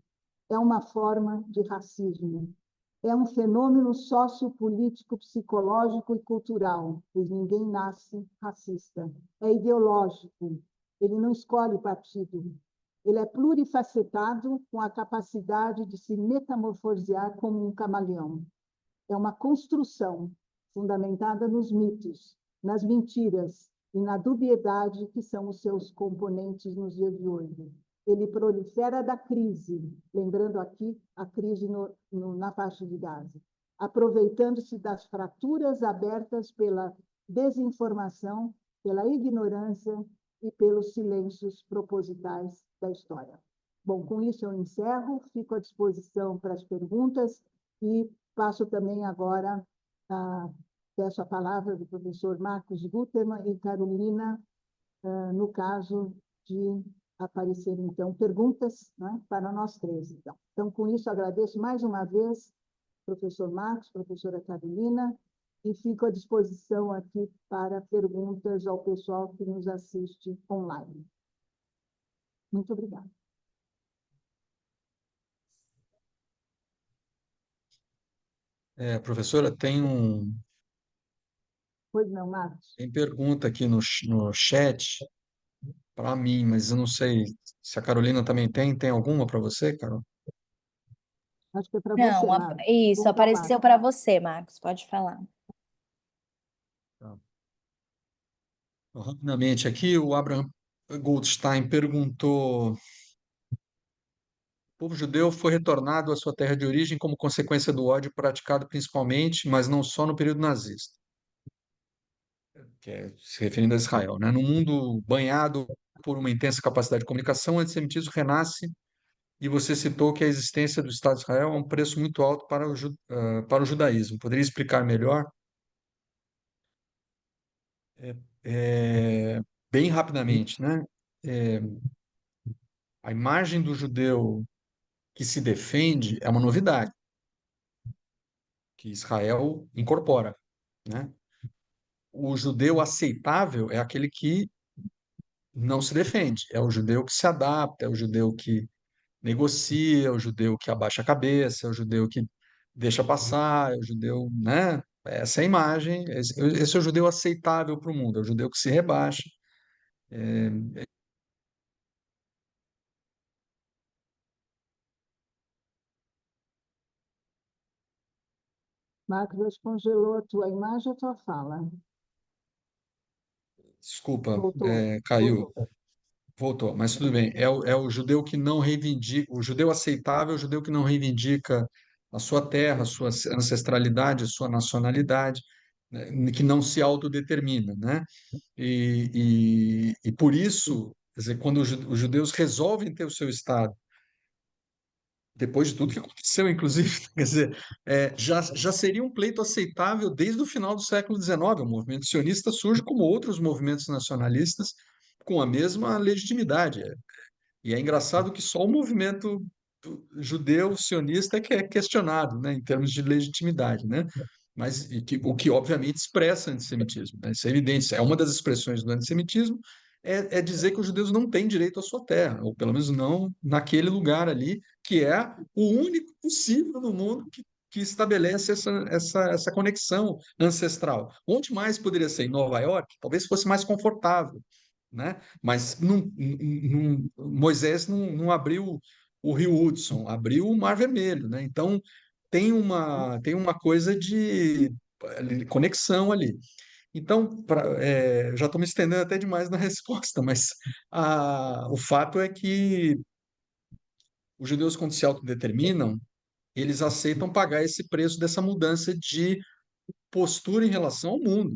é uma forma de racismo, é um fenômeno sociopolítico, psicológico e cultural, pois ninguém nasce racista. É ideológico, ele não escolhe partido. Ele é plurifacetado, com a capacidade de se metamorfosear como um camaleão. É uma construção fundamentada nos mitos, nas mentiras e na dubiedade que são os seus componentes nos dias de hoje. Ele prolifera da crise, lembrando aqui a crise na faixa de Gaza, aproveitando-se das fraturas abertas pela desinformação, pela ignorância e pelos silêncios propositais da história. Bom, com isso eu encerro, fico à disposição para as perguntas e passo também agora, peço a palavra do professor Marcos Gutermann e Carolina, no caso de aparecer, então, perguntas, né, para nós três. Então, com isso, agradeço mais uma vez, professor Marcos, professora Carolina, e fico à disposição aqui para perguntas ao pessoal que nos assiste online. Muito obrigada. Professora, Pois não, Marcos? tem pergunta aqui no chat para mim, mas eu não sei se a Carolina também tem. Tem alguma para você, Carol? Acho que é para você, Não, Marcos. isso, apareceu para você, Marcos, pode falar. Tá. Rapidamente aqui, o Abraham Goldstein perguntou: o povo judeu foi retornado à sua terra de origem como consequência do ódio praticado principalmente, mas não só no período nazista. que é se referindo a Israel, né? No mundo banhado por uma intensa capacidade de comunicação, o antissemitismo renasce e você citou que a existência do Estado de Israel é um preço muito alto para o judaísmo. Poderia explicar melhor? É, bem rapidamente, né? É, a imagem do judeu que se defende é uma novidade que Israel incorpora, né? O judeu aceitável é aquele que não se defende, é o judeu que se adapta, é o judeu que negocia, é o judeu que abaixa a cabeça, é o judeu que deixa passar, é o judeu, né? Essa é a imagem, esse é o judeu aceitável para o mundo, é o judeu que se rebaixa. Marcos, congelou a tua imagem ou a tua fala? Desculpa, Voltou. caiu. Voltou, mas tudo bem. É o judeu que não reivindica, o judeu aceitável é o judeu que não reivindica a sua terra, a sua ancestralidade, a sua nacionalidade, né, que não se autodetermina, né? E por isso, quer dizer, quando os judeus resolvem ter o seu Estado, depois de tudo que aconteceu, inclusive, quer dizer, já seria um pleito aceitável desde o final do século XIX. O movimento sionista surge como outros movimentos nacionalistas com a mesma legitimidade. E é engraçado que só o movimento judeu sionista é que é questionado, né, em termos de legitimidade, né? Mas o que obviamente expressa antissemitismo, né? Isso é evidente. É uma das expressões do antissemitismo é dizer que os judeus não têm direito à sua terra, ou pelo menos não naquele lugar ali, que é o único possível no mundo que estabelece essa conexão ancestral. Onde mais poderia ser? Em Nova York? Talvez fosse mais confortável, né? Mas Moisés não abriu o Rio Hudson, abriu o Mar Vermelho, né? Então tem uma coisa de conexão ali. Então, já estou me estendendo até demais na resposta, mas o fato é que os judeus, quando se autodeterminam, eles aceitam pagar esse preço dessa mudança de postura em relação ao mundo.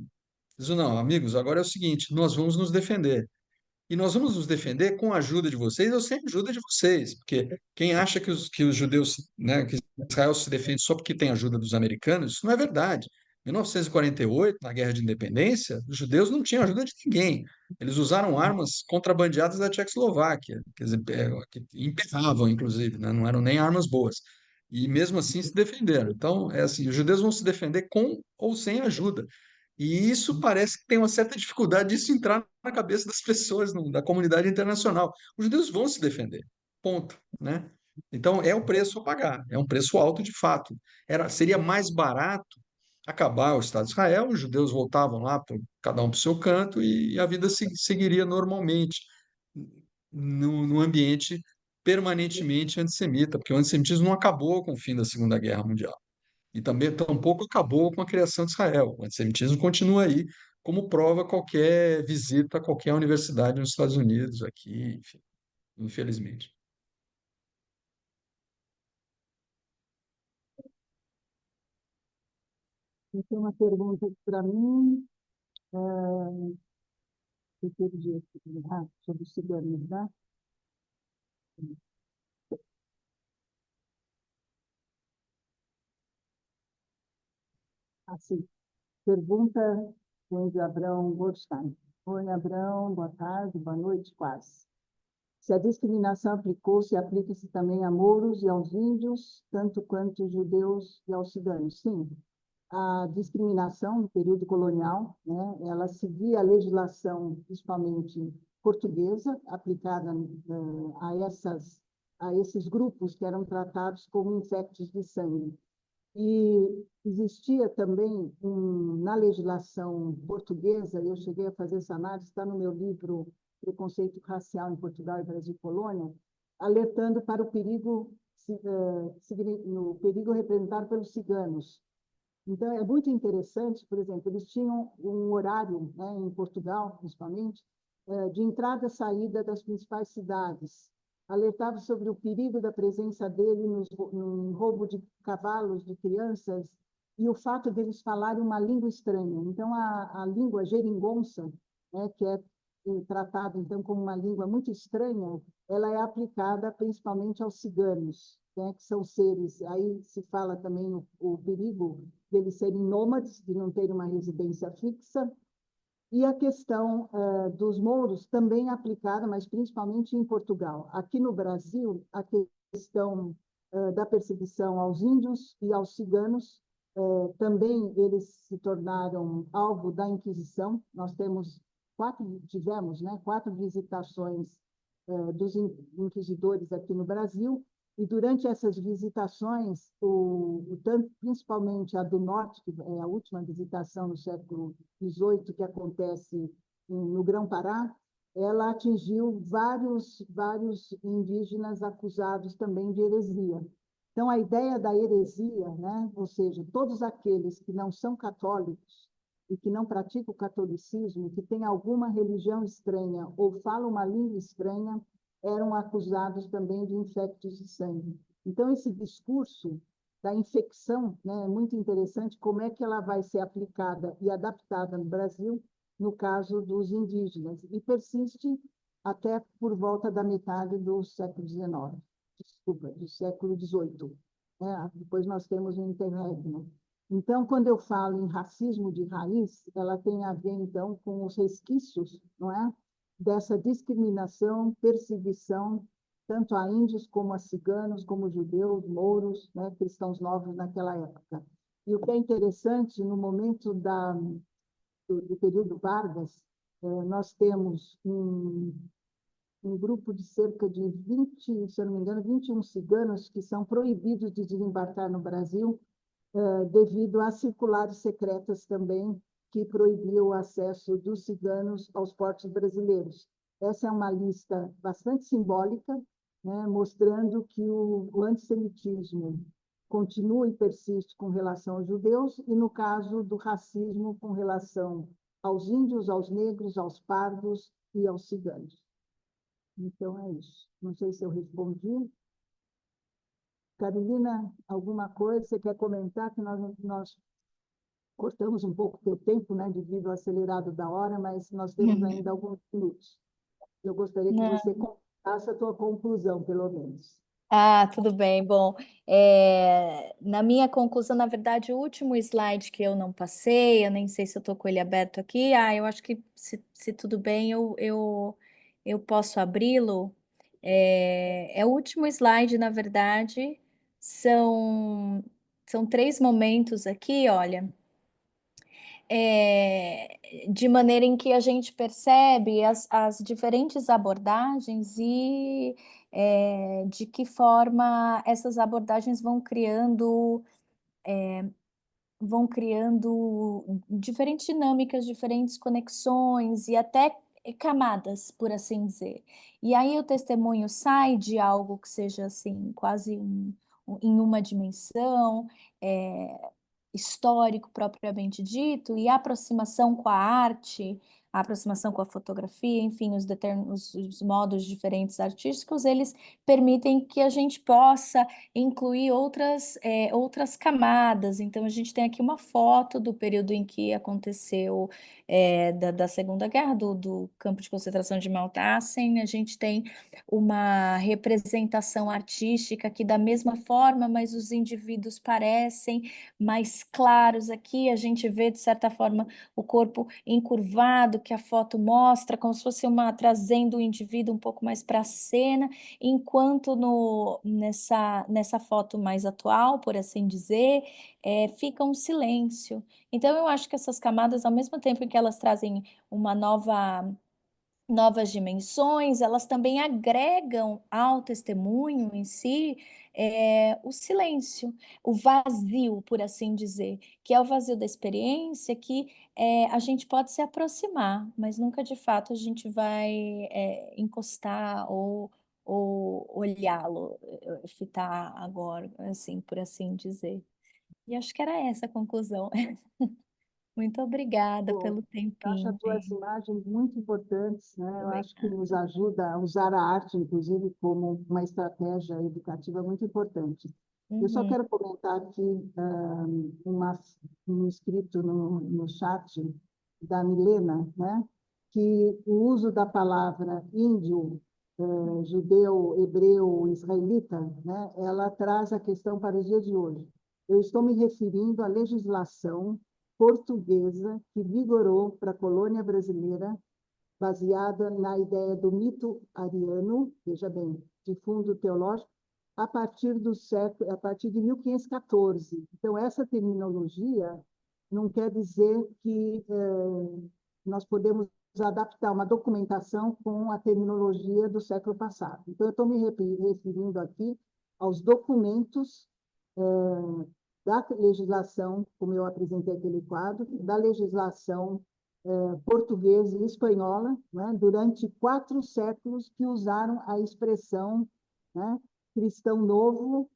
Dizem, não, amigos, agora é o seguinte, nós vamos nos defender. E nós vamos nos defender com a ajuda de vocês ou sem a ajuda de vocês, porque quem acha que os judeus, né, que Israel se defende só porque tem ajuda dos americanos, isso não é verdade. Em 1948, na Guerra de Independência, os judeus não tinham ajuda de ninguém. Eles usaram armas contrabandeadas da Tchecoslováquia, quer dizer, que emperravam, inclusive, né, não eram nem armas boas. E mesmo assim se defenderam. Então, é assim, os judeus vão se defender com ou sem ajuda. E isso parece que tem uma certa dificuldade disso entrar na cabeça das pessoas, da comunidade internacional. Os judeus vão se defender, ponto, né? Então é o preço a pagar, é um preço alto de fato. Seria mais barato acabar o Estado de Israel, os judeus voltavam lá, cada um para o seu canto, e a vida seguiria normalmente no ambiente permanentemente antissemita, porque o antissemitismo não acabou com o fim da Segunda Guerra Mundial. E também tampouco acabou com a criação de Israel. O antissemitismo continua aí, como prova qualquer visita a qualquer universidade nos Estados Unidos, aqui, enfim, infelizmente. Tem uma pergunta aqui para mim. Eu perdi aqui, sobre os ciganos, né? Assim, pergunta de Abrão Goldstein. Oi, Abrão, boa tarde, boa noite, quase. Se a discriminação aplicou-se, aplica-se também a mouros e aos índios, tanto quanto os judeus e aos ciganos. Sim, a discriminação no período colonial, né, ela seguia a legislação, principalmente portuguesa, aplicada a esses grupos que eram tratados como infectos de sangue. E existia também, na legislação portuguesa, eu cheguei a fazer essa análise, está no meu livro Preconceito Racial em Portugal e Brasil Colônia, alertando para o perigo representado pelos ciganos. Então, é muito interessante, por exemplo, eles tinham um horário, né, em Portugal, principalmente, de entrada e saída das principais cidades. Alertava sobre o perigo da presença dele no roubo de cavalos de crianças e o fato deles falarem uma língua estranha. Então, a língua geringonça, né, que é tratada, então, como uma língua muito estranha, ela é aplicada principalmente aos ciganos, né, que são seres, aí se fala também o perigo deles serem nômades, de não terem uma residência fixa, e a questão dos mouros também é aplicada, mas principalmente em Portugal. Aqui no Brasil, a questão da perseguição aos índios e aos ciganos, também eles se tornaram alvo da Inquisição. Nós tivemos, né, 4 visitações dos inquisidores aqui no Brasil, e durante essas visitações, principalmente a do norte, que é a última visitação no século XVIII, que acontece no Grão-Pará, ela atingiu vários indígenas acusados também de heresia. Então, a ideia da heresia, né, ou seja, todos aqueles que não são católicos e que não praticam o catolicismo, que têm alguma religião estranha ou falam uma língua estranha, eram acusados também de infectos de sangue. Então, esse discurso da infecção, né, é muito interessante como é que ela vai ser aplicada e adaptada no Brasil, no caso dos indígenas, e persiste até por volta da metade do século XIX, desculpa, do século XVIII. Depois nós temos o interregno. Então, quando eu falo em racismo de raiz, ela tem a ver, então, com os resquícios, não é? Dessa discriminação, perseguição, tanto a índios como a ciganos, como judeus, mouros, né, cristãos novos naquela época. E o que é interessante, no momento do período Vargas, nós temos um grupo de cerca de 20, se eu não me engano, 21 ciganos que são proibidos de desembarcar no Brasil, devido a circulares secretas também que proibiam o acesso dos ciganos aos portos brasileiros. Essa é uma lista bastante simbólica, né, mostrando que o antissemitismo continua e persiste com relação aos judeus, e no caso do racismo com relação aos índios, aos negros, aos pardos e aos ciganos. Então, é isso. Não sei se eu respondi. Carolina, alguma coisa você quer comentar? Que nós cortamos um pouco o teu tempo, né, devido ao acelerado da hora, mas nós temos ainda alguns minutos. Eu gostaria que você contasse a tua conclusão, pelo menos. Ah, tudo bem. Bom, na minha conclusão, na verdade, o último slide que eu não passei, eu nem sei se eu estou com ele aberto aqui. Eu acho que, se tudo bem, eu posso abri-lo. O último slide, na verdade, são 3 momentos aqui, olha, de maneira em que a gente percebe as diferentes abordagens e de que forma essas abordagens vão criando diferentes dinâmicas, diferentes conexões e até camadas, por assim dizer. E aí o testemunho sai de algo que seja assim, quase em uma dimensão, histórico propriamente dito, e a aproximação com a arte, a aproximação com a fotografia, enfim, os modos diferentes artísticos, eles permitem que a gente possa incluir outras camadas. Então, a gente tem aqui uma foto do período em que aconteceu da Segunda Guerra, do campo de concentração de Mauthausen. A gente tem uma representação artística que, da mesma forma, mas os indivíduos parecem mais claros aqui, a gente vê, de certa forma, o corpo encurvado, que a foto mostra, como se fosse trazendo o indivíduo um pouco mais para a cena, enquanto nessa foto mais atual, por assim dizer, fica um silêncio. Então, eu acho que essas camadas, ao mesmo tempo em que elas trazem uma novas dimensões, elas também agregam ao testemunho em si o silêncio, o vazio, por assim dizer, que é o vazio da experiência que a gente pode se aproximar, mas nunca de fato a gente vai encostar ou olhá-lo, fitar agora, assim, por assim dizer. E acho que era essa a conclusão. Muito obrigada Bom, pelo eu acho as tempinho, tuas gente. imagens muito importantes, né? Eu acho que Obrigada. nos ajuda a usar a arte, inclusive, como uma estratégia educativa muito importante. Eu só Uhum. quero comentar aqui um escrito no chat da Milena, né, que o uso da palavra índio, judeu, hebreu, israelita, né, ela traz a questão para os dias de hoje. Eu estou me referindo à legislação portuguesa que vigorou para a colônia brasileira, baseada na ideia do mito ariano, veja bem, de fundo teológico, a partir a partir de 1514. Então, essa terminologia não quer dizer que nós podemos adaptar uma documentação com a terminologia do século passado. Então, eu estou me referindo aqui aos documentos da legislação, como eu apresentei aquele quadro, da legislação portuguesa e espanhola, né, durante 4 séculos, que usaram a expressão, né, cristão novo,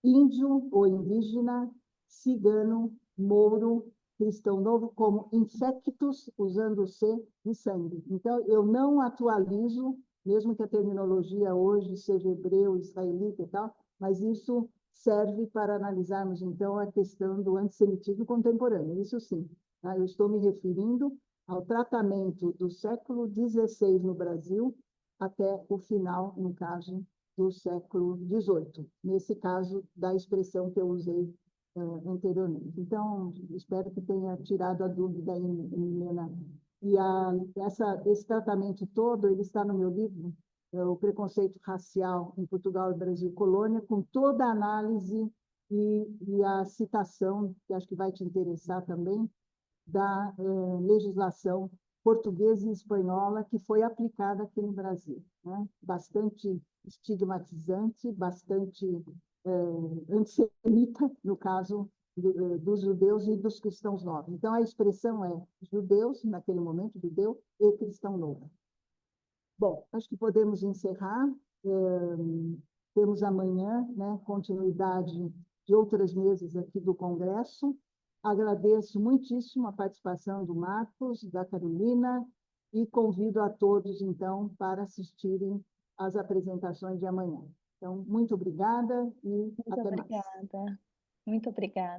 índio ou indígena, cigano, mouro, cristão novo, como infectus, usando o C de sangue. Então, eu não atualizo, mesmo que a terminologia hoje seja hebreu, israelita e tal, mas isso serve para analisarmos, então, a questão do antissemitismo contemporâneo, isso sim. Tá? Eu estou me referindo ao tratamento do século XVI no Brasil até o final, no caso, do século XVIII, nesse caso da expressão que eu usei anteriormente. Então, espero que tenha tirado a dúvida aí, Milena. E esse tratamento todo, ele está no meu livro, O Preconceito Racial em Portugal e Brasil Colônia, com toda a análise e a citação, que acho que vai te interessar também, da legislação portuguesa e espanhola que foi aplicada aqui no Brasil, né? Bastante estigmatizante, bastante antissemita, no caso dos judeus e dos cristãos novos. Então, a expressão é judeus, naquele momento, judeu e cristão novo. Bom, acho que podemos encerrar. Temos amanhã, né, continuidade de outras mesas aqui do Congresso. Agradeço muitíssimo a participação do Marcos, da Carolina, e convido a todos, então, para assistirem às apresentações de amanhã. Então, muito obrigada e até mais. Muito obrigada. Muito obrigada.